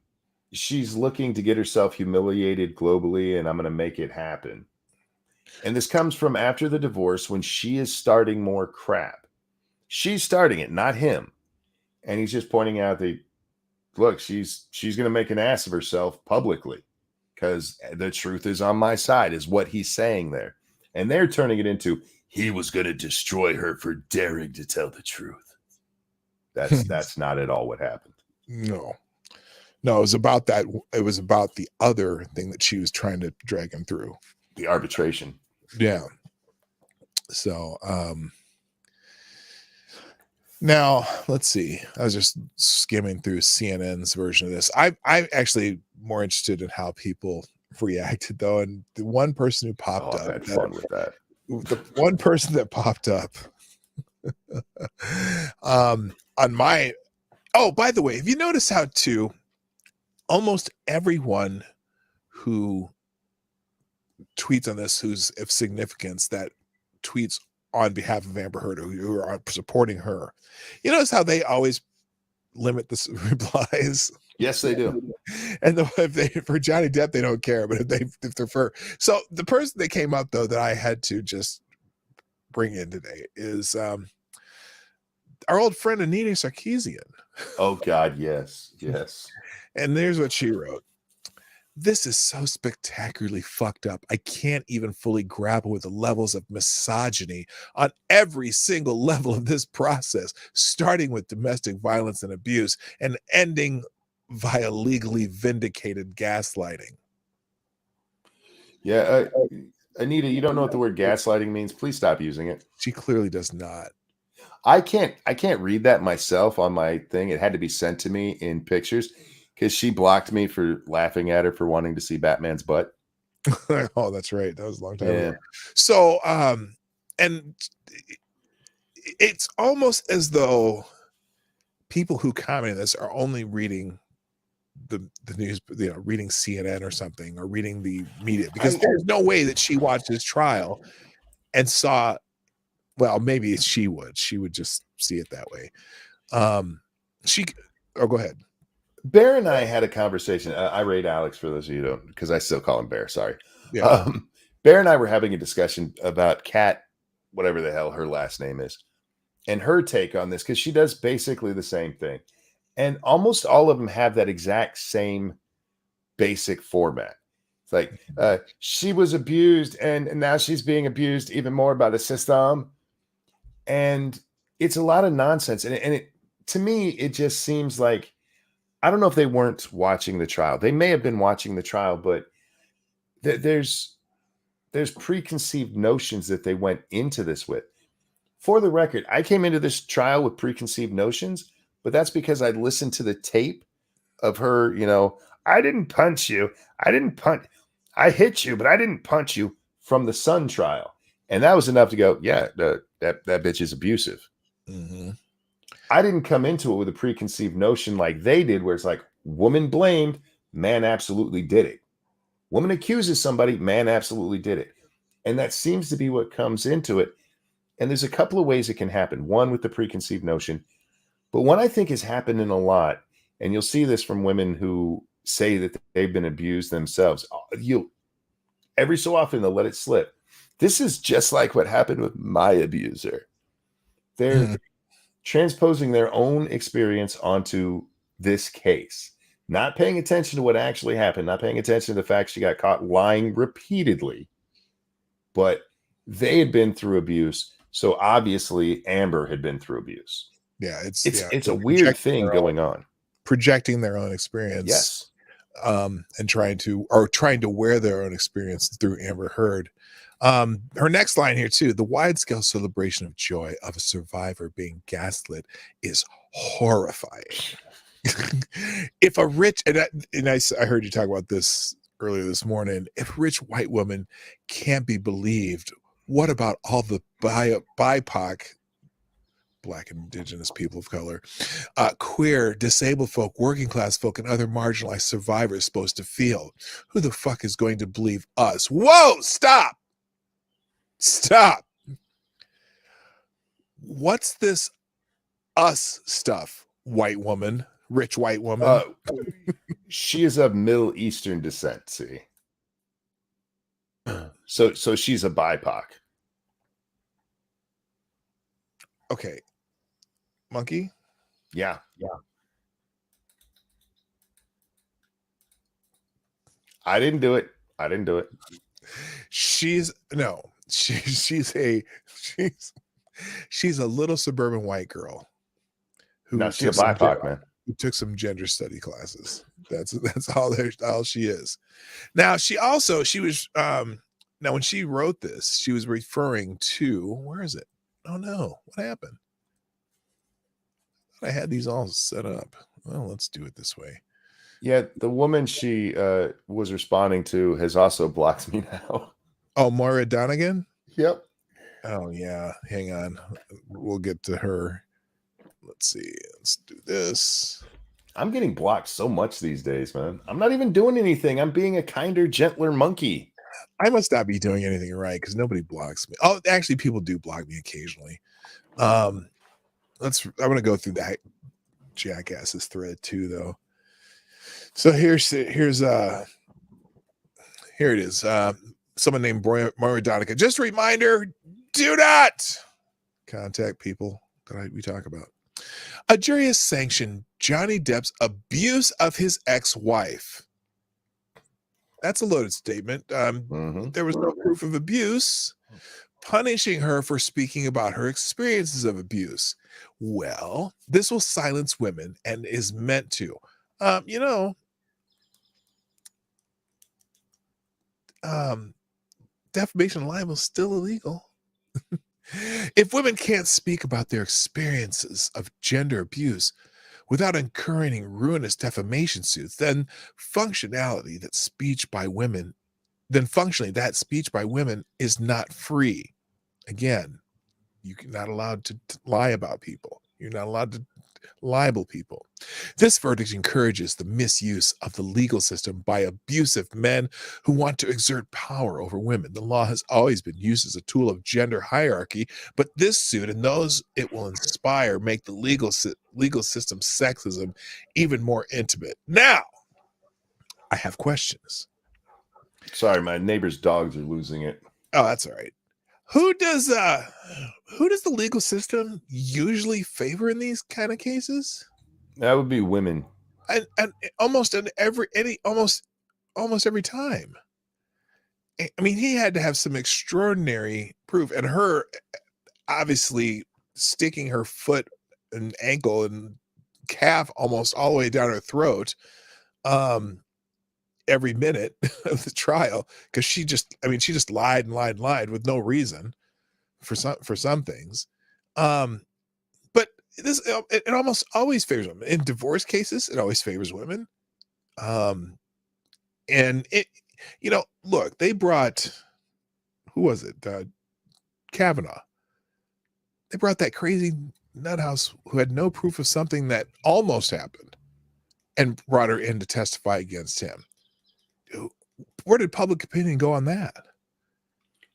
she's looking to get herself humiliated globally, and I'm going to make it happen. And this comes from after the divorce, when she is starting more crap. She's starting it, not him. And he's just pointing out that look, she's gonna make an ass of herself publicly because the truth is on my side, is what he's saying there. And they're turning it into he was gonna destroy her for daring to tell the truth. That's not at all what happened. No, it was about that. It was about the other thing that she was trying to drag him through. The arbitration. Yeah. So, now let's see. I was just skimming through CNN's version of this. I'm actually more interested in how people reacted though. And the one person who popped I've up, had fun with that. the one person that popped up, on my, oh, by the way, have you noticed how too, almost everyone who tweets on this, who's of significance, that tweets on behalf of Amber Heard, or who are supporting her, you notice how they always limit the replies? Yes, they do. And if they, for Johnny Depp, they don't care, but if they're for, so the person that came up though that I had to just bring in today is our old friend Anita Sarkeesian. Oh God, yes. And there's what she wrote. This is so spectacularly fucked up. I can't even fully grapple with the levels of misogyny on every single level of this process, starting with domestic violence and abuse and ending via legally vindicated gaslighting. Yeah, Anita, you don't know what the word gaslighting means. Please stop using it. She clearly does not. I can't read that myself on my thing. It had to be sent to me in pictures because she blocked me for laughing at her for wanting to see Batman's butt. Oh, that's right. That was a long time Yeah. ago. So, and it's almost as though people who comment on this are only reading the news, reading CNN or something, or reading the media, because there's no way that she watched his trial and saw, well, maybe she would just see it that way. Go ahead. Bear and I had a conversation. I rate Alex for those of you who don't, because I still call him Bear. Sorry. Yeah. Bear and I were having a discussion about Kat, whatever the hell her last name is, and her take on this, because she does basically the same thing. And almost all of them have that exact same basic format. It's like, she was abused and now she's being abused even more by the system. And it's a lot of nonsense. And it to me, it just seems like, I don't know if they weren't watching the trial. They may have been watching the trial, but there's preconceived notions that they went into this with. For the record, I came into this trial with preconceived notions, but that's because I listened to the tape of her, I didn't punch you. I hit you, but I didn't punch you, from the Sun trial. And that was enough to go, yeah, that bitch is abusive. Mm-hmm. I didn't come into it with a preconceived notion like they did, where it's like, woman blamed, man absolutely did it. Woman accuses somebody, man absolutely did it. And that seems to be what comes into it. And there's a couple of ways it can happen. One, with the preconceived notion. But one I think is happening a lot, and you'll see this from women who say that they've been abused themselves. Every so often they'll let it slip. This is just like what happened with my abuser. They're transposing their own experience onto this case, not paying attention to what actually happened, not paying attention to the fact she got caught lying repeatedly, but they had been through abuse. So obviously Amber had been through abuse. Yeah, it's a weird thing going on. Projecting their own experience. Yes. And trying to wear their own experience through Amber Heard. Her next line here too: the wide-scale celebration of joy of a survivor being gaslit is horrifying. If a rich, and I heard you talk about this earlier this morning, if a rich white woman can't be believed, what about all the BIPOC, Black and Indigenous people of color, queer, disabled folk, working class folk, and other marginalized survivors supposed to feel? Who the fuck is going to believe us? Whoa, stop. What's this us stuff, white woman, rich white woman? She is of Middle Eastern descent, see? So she's a BIPOC. Okay. Monkey? Yeah. I didn't do it. I didn't do it. She's she's a little suburban white girl who No, she's a took some BIPOC, man. who took some gender study classes. That's all she is. Now she was now when she wrote this, she was referring to, where is it? Oh no, what happened? I had these all set up. Well, let's do it this way. Yeah, the woman she was responding to has also blocked me now. Oh, Moira Donegan? Yep. Oh yeah, hang on. We'll get to her. Let's see. Let's do this. I'm getting blocked so much these days, man. I'm not even doing anything. I'm being a kinder, gentler monkey. I must not be doing anything right because nobody blocks me. Oh, actually, people do block me occasionally. I'm gonna go through that jackass's thread too, though. So here it is. Someone named Moira Donegan. Just a reminder: do not contact people that we talk about. A jury has sanctioned Johnny Depp's abuse of his ex-wife. That's a loaded statement. There was no proof of abuse, punishing her for speaking about her experiences of abuse. Well, this will silence women and is meant to. Defamation and libel is still illegal. If women can't speak about their experiences of gender abuse without incurring ruinous defamation suits, then functionally that speech by women is not free. Again, you're not allowed to lie about people. You're not allowed to libel people. This verdict encourages the misuse of the legal system by abusive men who want to exert power over women. The law has always been used as a tool of gender hierarchy, but this suit and those it will inspire make the legal system sexism even more intimate. Now, I have questions. Sorry, my neighbor's dogs are losing it. Oh, that's all right. Who does the legal system usually favor in these kind of cases? That would be women. And almost every time. I mean, he had to have some extraordinary proof, and her obviously sticking her foot and ankle and calf almost all the way down her throat every minute of the trial, because she just lied and lied and lied with no reason for some things. But this it almost always favors women. In divorce cases, it always favors women. And it, look, they brought, who was it? Kavanaugh. They brought that crazy nut house who had no proof of something that almost happened and brought her in to testify against him. Where did public opinion go on that?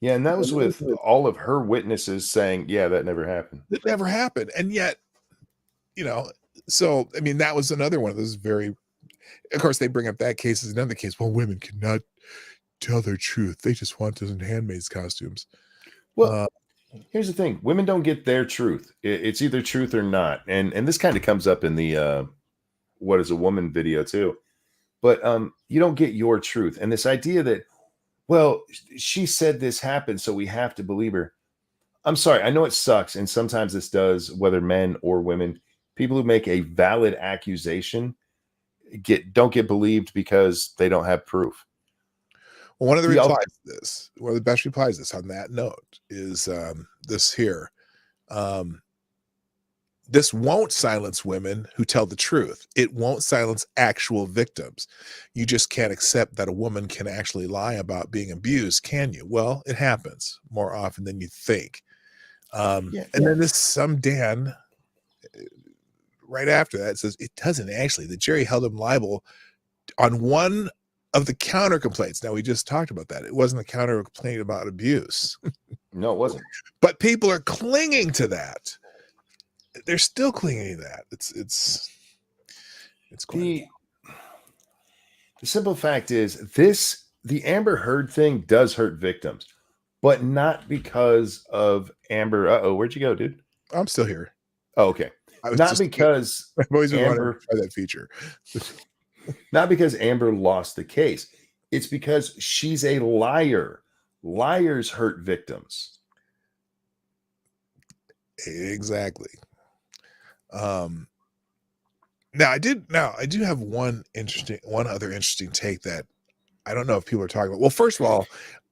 Yeah, and that was with all of her witnesses saying, yeah, that never happened. It never happened. And yet, so, I mean, that was another one of those very, of course, they bring up that case as another case. Well, women cannot tell their truth. They just want us in handmaids costumes. Well, here's the thing. Women don't get their truth. It's either truth or not. And this kind of comes up in the What is a Woman video too. But you don't get your truth. And this idea that, well, she said this happened, so we have to believe her. I'm sorry. I know it sucks. And sometimes this does, whether men or women, people who make a valid accusation don't get believed because they don't have proof. Well, one of the best replies to this on that note is this here. This won't silence women who tell the truth. It won't silence actual victims. You just can't accept that a woman can actually lie about being abused, can you? Well, it happens more often than you think. And then some Dan right after that says it doesn't actually. The jury held him liable on one of the counter complaints. Now, we just talked about that. It wasn't a counter complaint about abuse. No, it wasn't. But people are clinging to that. They're still clinging to that. It's the simple fact is the Amber Heard thing does hurt victims, but not because of Amber. Where'd you go, dude? I'm still here. Oh, okay. Not because I've always been wanting to try that feature. Not because Amber lost the case. It's because she's a liar. Liars hurt victims. Exactly. Now I do have one other interesting take that I don't know if people are talking about. Well, first of all,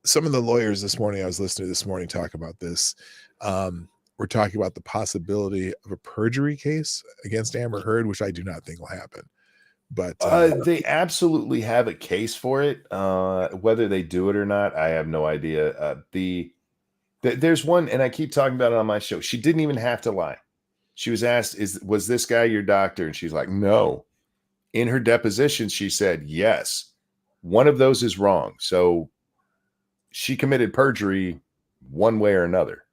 some of the lawyers this morning I was listening to this morning talk about this. We're talking about the possibility of a perjury case against Amber Heard, which I do not think will happen. But they absolutely have a case for it. Whether they do it or not, I have no idea. There's one, and I keep talking about it on my show. She didn't even have to lie. She was asked, was this guy your doctor? And she's like, no. In her deposition, she said, yes. One of those is wrong. So she committed perjury one way or another.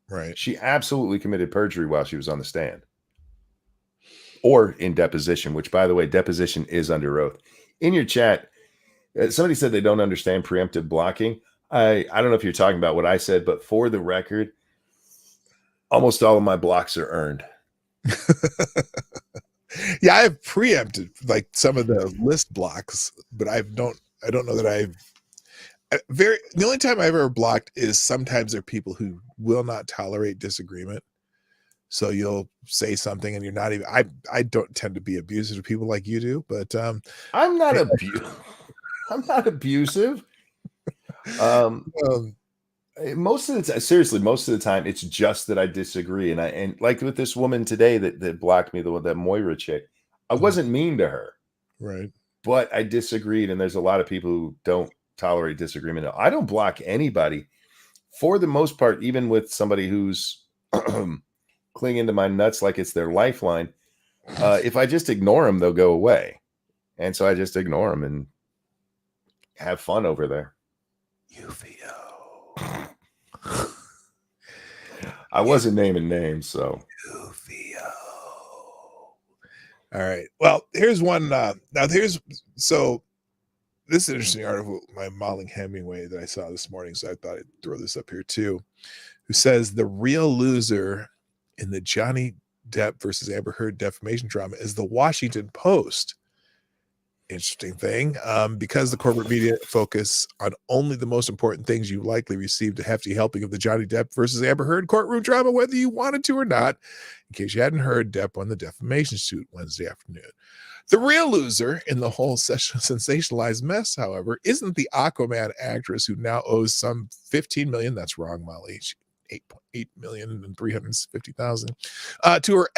Right. She absolutely committed perjury while she was on the stand. Or in deposition, which, by the way, deposition is under oath. In your chat, somebody said they don't understand preemptive blocking. I don't know if you're talking about what I said, but for the record, almost all of my blocks are earned. Yeah, I've preempted like some of the list blocks, but I don't know that the only time I've ever blocked is sometimes there are people who will not tolerate disagreement. So you'll say something and you're not even, I don't tend to be abusive to people like you do, but I'm not I'm not abusive. Most of the time, seriously, most of the time it's just that I disagree. And like with this woman today that blocked me, that Moira chick, I wasn't mean to her. Right. But I disagreed. And there's a lot of people who don't tolerate disagreement. I don't block anybody for the most part, even with somebody who's clinging to my nuts like it's their lifeline. If I just ignore them, they'll go away. And so I just ignore them and have fun over there. I wasn't naming names, so. All right. Well, here's one. This is an interesting article by Molly Hemingway that I saw this morning, so I thought I'd throw this up here too. Who says the real loser in the Johnny Depp versus Amber Heard defamation drama is the Washington Post. Interesting thing, because the corporate media focus on only the most important things, you likely received a hefty helping of the Johnny Depp versus Amber Heard courtroom drama, whether you wanted to or not. In case you hadn't heard, Depp won the defamation suit Wednesday afternoon. The real loser in the whole sensationalized mess, however, isn't the Aquaman actress who now owes some $15 million. That's wrong, Molly. $8,350,000 to her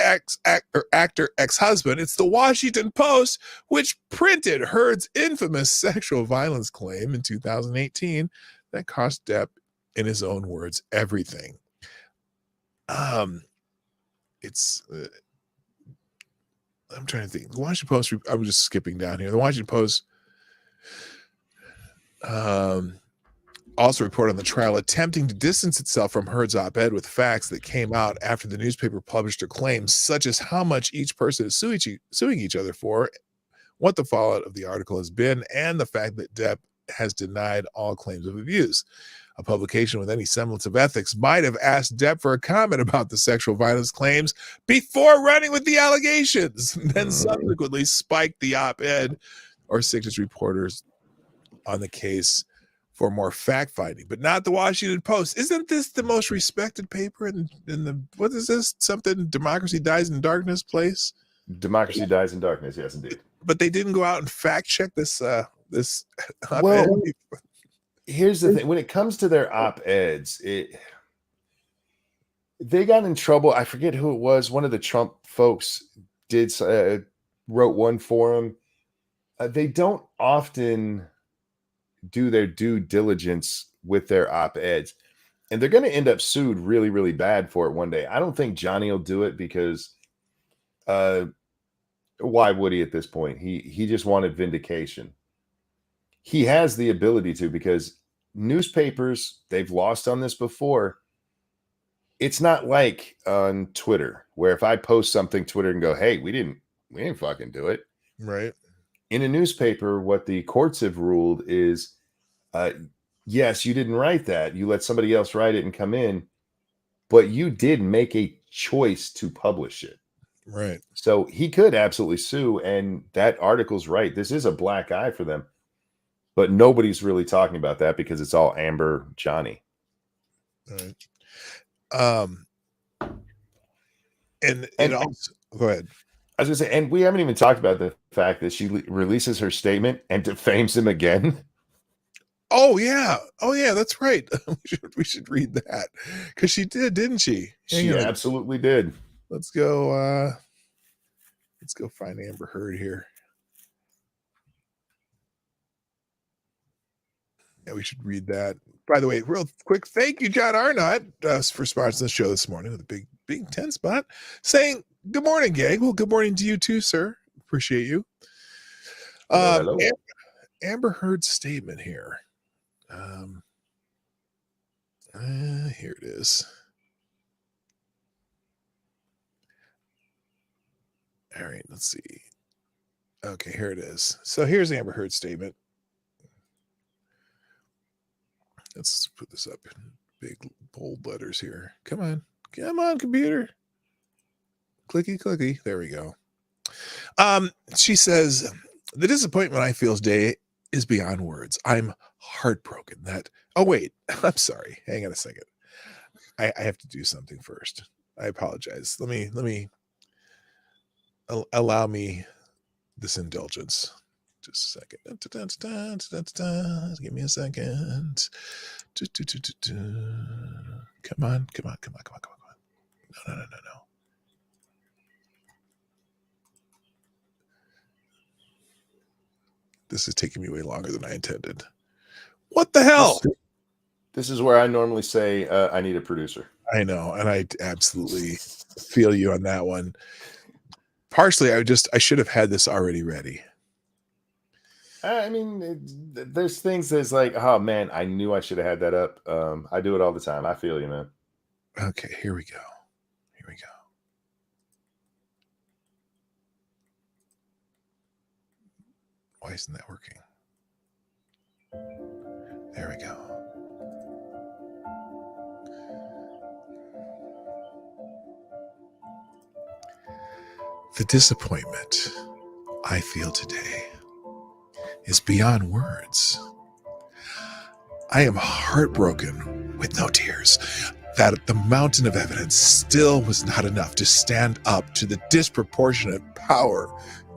actor ex-husband. It's the Washington Post, which printed Heard's infamous sexual violence claim in 2018 that cost Depp, in his own words, everything. It's I'm trying to think. The Washington Post, I'm just skipping down here. The Washington Post also reported on the trial, attempting to distance itself from Heard's op-ed with facts that came out after the newspaper published her claims, such as how much each person is suing each other for, what the fallout of the article has been, and the fact that Depp has denied all claims of abuse. A publication with any semblance of ethics might have asked Depp for a comment about the sexual violence claims before running with the allegations, then subsequently spiked the op-ed or sickness reporters on the case for more fact-finding, but not the Washington Post. Isn't this the most respected paper in the, what is this, something, Democracy Dies in Darkness place? Democracy Dies in Darkness, yes, indeed. But they didn't go out and fact-check this well, here's the thing. When it comes to their op-eds, they got in trouble. I forget who it was. One of the Trump folks wrote one for them. They don't often do their due diligence with their op-eds, and they're going to end up sued really, really bad for it one day. I don't think Johnny will do it because why would he at this point? He just wanted vindication. He has the ability to, because newspapers, they've lost on this before. It's not like on Twitter, where if I post something, Twitter can go, hey, we didn't fucking do it. Right. In a newspaper, what the courts have ruled is, yes, you didn't write that. You let somebody else write it and come in, but you did make a choice to publish it. Right. So he could absolutely sue, and that article's right. This is a black eye for them. but nobody's really talking about that because it's all Amber, Johnny. All right. And it also, go ahead. I was gonna say, and we haven't even talked about the fact that she releases her statement and defames him again. Oh yeah, that's right. we should read that because she did, didn't she? Hang She on. absolutely did. Let's go find Amber Heard here. Yeah, we should read that. By the way, real quick, thank you, John Arnott, for sponsoring the show this morning with a big 10 spot, saying good morning, gang. Well, good morning to you too, sir. Appreciate you. Hello. Amber Heard's statement here. Here it is. All right, let's see. Okay, here it is. So here's Amber Heard's statement. Let's put this up in big bold letters here. Come on, computer. Clicky. There we go. She says, the disappointment I feel today is beyond words. I'm heartbroken that, oh wait, I'm sorry. Hang on a second. I have to do something first. I apologize. Let me allow me this indulgence. Just a second. Give me a second. Come on. No. This is taking me way longer than I intended. What the hell? This is where I normally say I need a producer. I know, and I absolutely feel you on that one. Partially, I should have had this already ready. I mean, there's things that's like, oh man, I knew I should have had that up. I do it all the time. I feel you, man. Okay, here we go. Why isn't that working? There we go. The disappointment I feel today is beyond words. I am heartbroken with no tears that the mountain of evidence still was not enough to stand up to the disproportionate power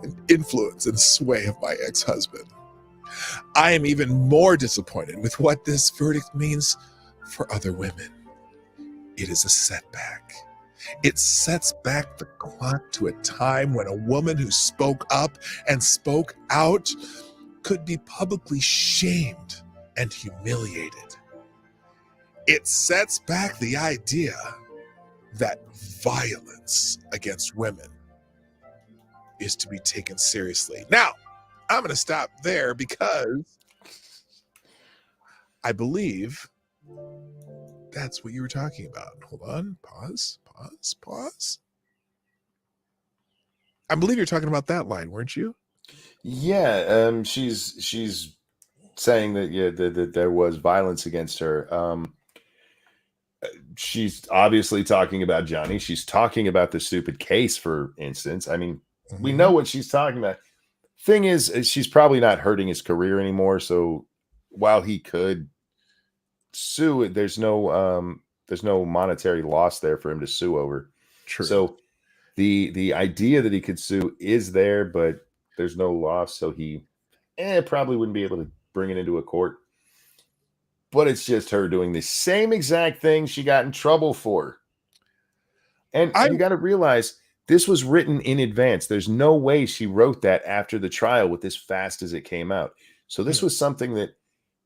and influence and sway of my ex-husband. I am even more disappointed with what this verdict means for other women. It is a setback. It sets back the clock to a time when a woman who spoke up and spoke out could be publicly shamed and humiliated. It sets back the idea that violence against women is to be taken seriously. Now, I'm going to stop there because I believe that's what you were talking about. Hold on. Pause. I believe you're talking about that line, weren't you? Yeah, she's saying that that there was violence against her. She's obviously talking about Johnny. She's talking about the stupid case, for instance. I mean, we know what she's talking about. Thing is, she's probably not hurting his career anymore. So while he could sue, there's no monetary loss there for him to sue over. True. So the idea that he could sue is there, but there's no loss. So he probably wouldn't be able to bring it into a court. But it's just her doing the same exact thing she got in trouble for. And you got to realize this was written in advance. There's no way she wrote that after the trial with as fast as it came out. So this was something that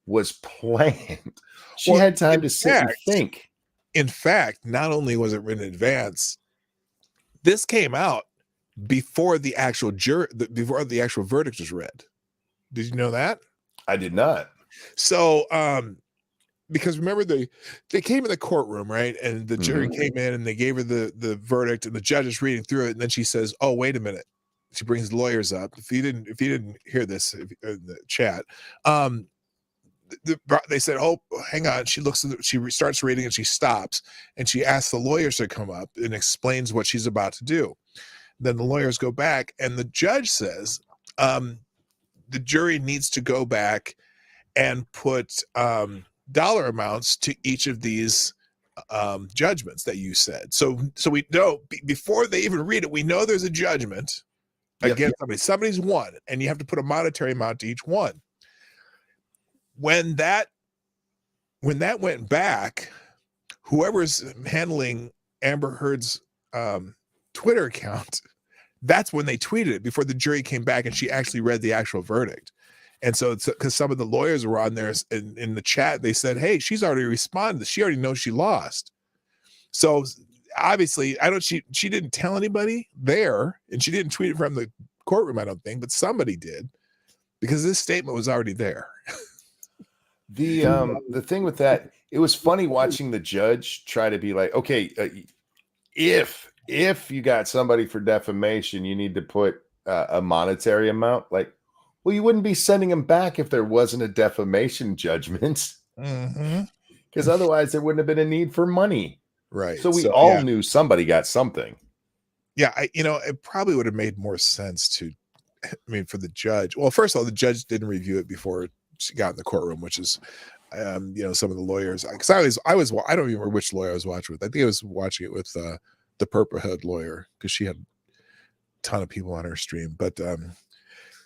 was planned. She had time to sit and think. In fact, not only was it written in advance, this came out before the actual before the actual verdict was read. Did you know that? I did not. So, because remember they came in the courtroom, right? And the jury came in and they gave her the verdict, and the judge is reading through it, and then she says, "Oh, wait a minute." She brings the lawyers up. If you didn't hear this in the chat, they said, "Oh, hang on." She starts reading and she stops, and she asks the lawyers to come up and explains what she's about to do. Then the lawyers go back, and the judge says, the jury needs to go back and put dollar amounts to each of these judgments that you said. So we know before they even read it, we know there's a judgment against somebody. Somebody's won, and you have to put a monetary amount to each one. When that went back, whoever's handling Amber Heard's Twitter account, that's when they tweeted it before the jury came back and she actually read the actual verdict. And so it's because some of the lawyers were on there in the chat, they said, hey, she's already responded. She already knows she lost. So obviously, she didn't tell anybody there, and she didn't tweet it from the courtroom, I don't think, but somebody did, because this statement was already there. The thing with that, it was funny watching the judge try to be like, okay, if you got somebody for defamation, you need to put a monetary amount. Like, well, you wouldn't be sending them back if there wasn't a defamation judgment, because otherwise there wouldn't have been a need for money. Right. So we all knew somebody got something. Yeah, it probably would have made more sense for the judge. Well, first of all, the judge didn't review it before she got in the courtroom, which is, some of the lawyers. Because I don't even remember which lawyer I was watching with. I think I was watching it with the Purple Hood lawyer, because she had a ton of people on her stream. But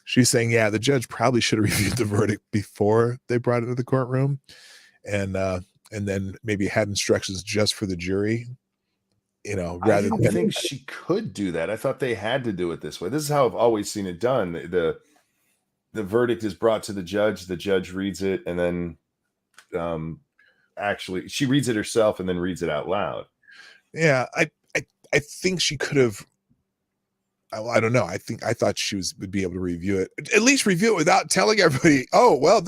she's saying, yeah, the judge probably should have reviewed the verdict before they brought it to the courtroom, and then maybe had instructions just for the jury. Rather I think she could do that. I thought they had to do it this way. This is how I've always seen it done. The verdict is brought to the judge reads it, and then actually she reads it herself and then reads it out loud. Yeah, I think she could have. I don't know. I thought she would be able to review it, at least review it without telling everybody, oh, well,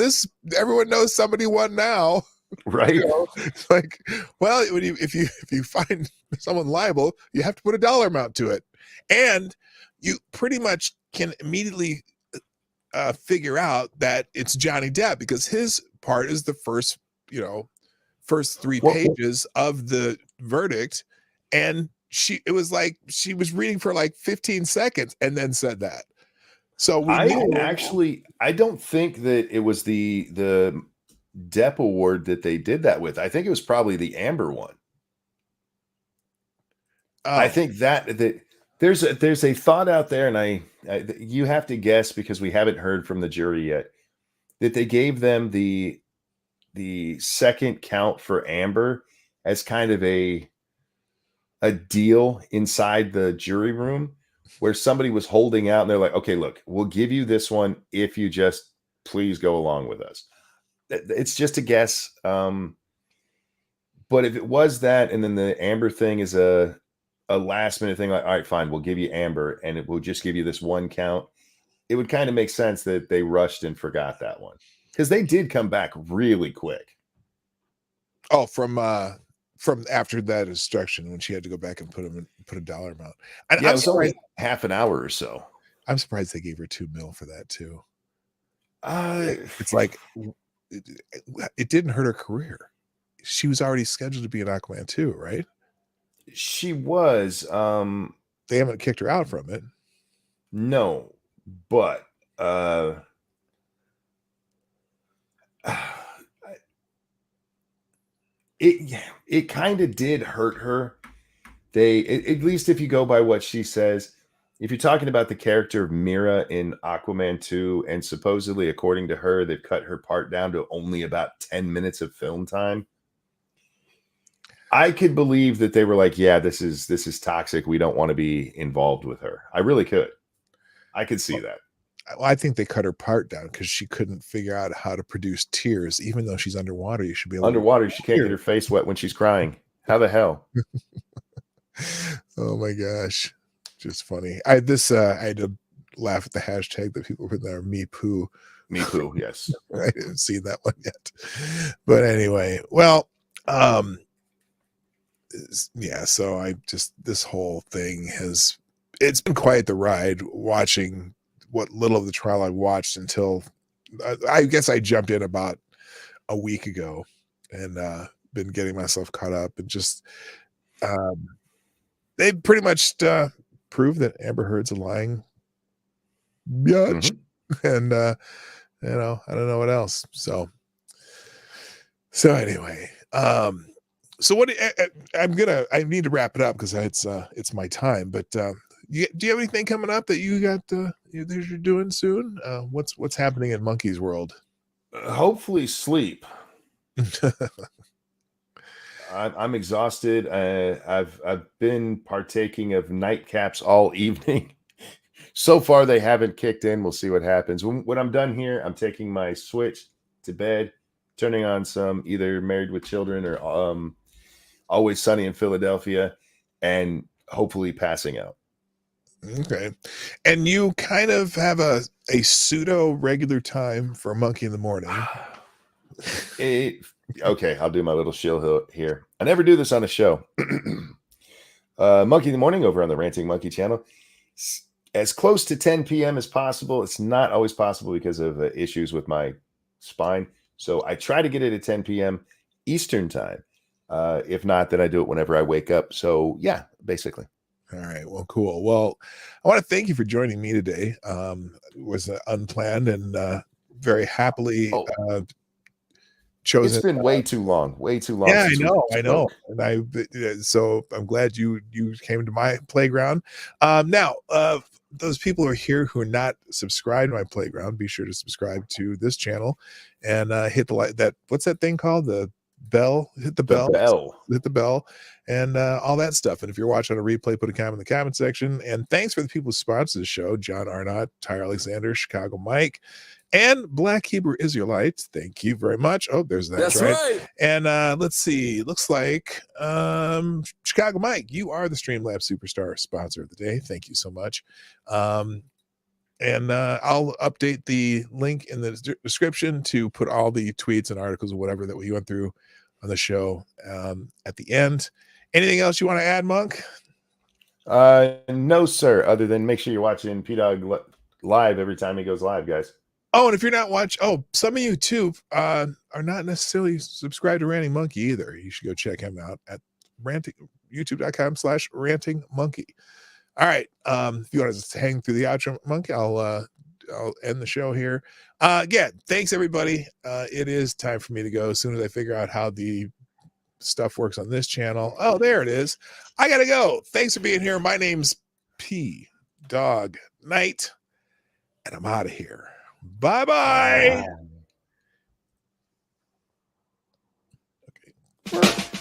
everyone knows somebody won now. Right. It's like, well, if you find someone liable, you have to put a dollar amount to it. And you pretty much can immediately figure out that it's Johnny Depp, because his part is the first 3 pages of the verdict. And it was like she was reading for like 15 seconds and then said that. So I don't think that it was the Depp award that they did that with. I think it was probably the Amber one. I think that there's a thought out there, and you have to guess, because we haven't heard from the jury yet, that they gave them the second count for Amber as kind of a deal inside the jury room, where somebody was holding out and they're like, okay, look, we'll give you this one if you just please go along with us. It's just a guess. But if it was that, and then the Amber thing is a last minute thing, like, all right, fine, we'll give you Amber, and it will just give you this one count, it would kind of make sense that they rushed and forgot that one, because they did come back really quick. Oh, from after that instruction, when she had to go back and put a dollar amount. And yeah, it was only half an hour or so. I'm surprised they gave her $2 million for that too. It's like it didn't hurt her career. She was already scheduled to be in Aquaman 2, right? She was. They haven't kicked her out from it. No, but it kind of did hurt her. At least if you go by what she says, if you're talking about the character of Mira in Aquaman 2, and supposedly, according to her, they've cut her part down to only about 10 minutes of film time, I could believe that they were like, yeah, this is toxic. We don't want to be involved with her. I really could. I could see that. Well, I think they cut her part down because she couldn't figure out how to produce tears. Even though she's underwater, you should be able underwater. She can't get her face wet when she's crying. How the hell? Oh my gosh, just funny. I had to laugh at the hashtag that people put there. Me poo. Me poo. Yes. I didn't see that one yet. But anyway, well, yeah. So this whole thing it's been quite the ride watching what little of the trial I watched until I guess I jumped in about a week ago, and been getting myself caught up, and just they pretty much proved that Amber Heard's a lying bitch, and I don't know what else. So anyway, so what I need to wrap it up because it's my time, but do you have anything coming up that you got that you're doing soon? What's happening in Monkey's world? Hopefully sleep. I'm exhausted. I've been partaking of nightcaps all evening. So far, they haven't kicked in. We'll see what happens. When I'm done here, I'm taking my Switch to bed, turning on some either Married with Children or Always Sunny in Philadelphia, and hopefully passing out. Okay. And you kind of have a pseudo regular time for Monkey in the Morning. Okay, I'll do my little shill here. I never do this on a show. Monkey in the Morning over on the Ranting Monkey channel. As close to 10 p.m. as possible. It's not always possible because of issues with my spine. So I try to get it at 10 p.m. Eastern time. If not, then I do it whenever I wake up. So yeah, basically. All right. Well, cool. Well, I want to thank you for joining me today. It was unplanned and very happily chosen. It's been way too long. Way too long. Yeah, I know. And so I'm glad you came to my playground. Now, those people who are here who are not subscribed to my playground, be sure to subscribe to this channel and hit the what's that thing called? The bell. Hit the bell. Hit the bell and all that stuff. And if you're watching on a replay, put a comment in the comment section. And thanks for the people who sponsor the show: John Arnott, Tyre Alexander, Chicago Mike, and Black Hebrew Israelite. Thank you very much. Oh, there's that. That's right. And let's see. Looks like Chicago Mike, you are the Streamlabs Superstar sponsor of the day. Thank you so much. And I'll update the link in the description to put all the tweets and articles or whatever that we went through on the show at the end. Anything else you want to add, Monk? No, sir. Other than make sure you're watching P-Dog live every time he goes live, guys. Oh, and if you're not some of you too are not necessarily subscribed to Ranting Monkey either. You should go check him out at youtube.com/ranting monkey. All right. If you want to just hang through the outro, Monkey, I'll end the show here. Again, thanks everybody. It is time for me to go as soon as I figure out how the stuff works on this channel. Oh, there it is. I gotta go. Thanks for being here. My name's Dawg Knight, and I'm out of here. Bye-bye. Okay.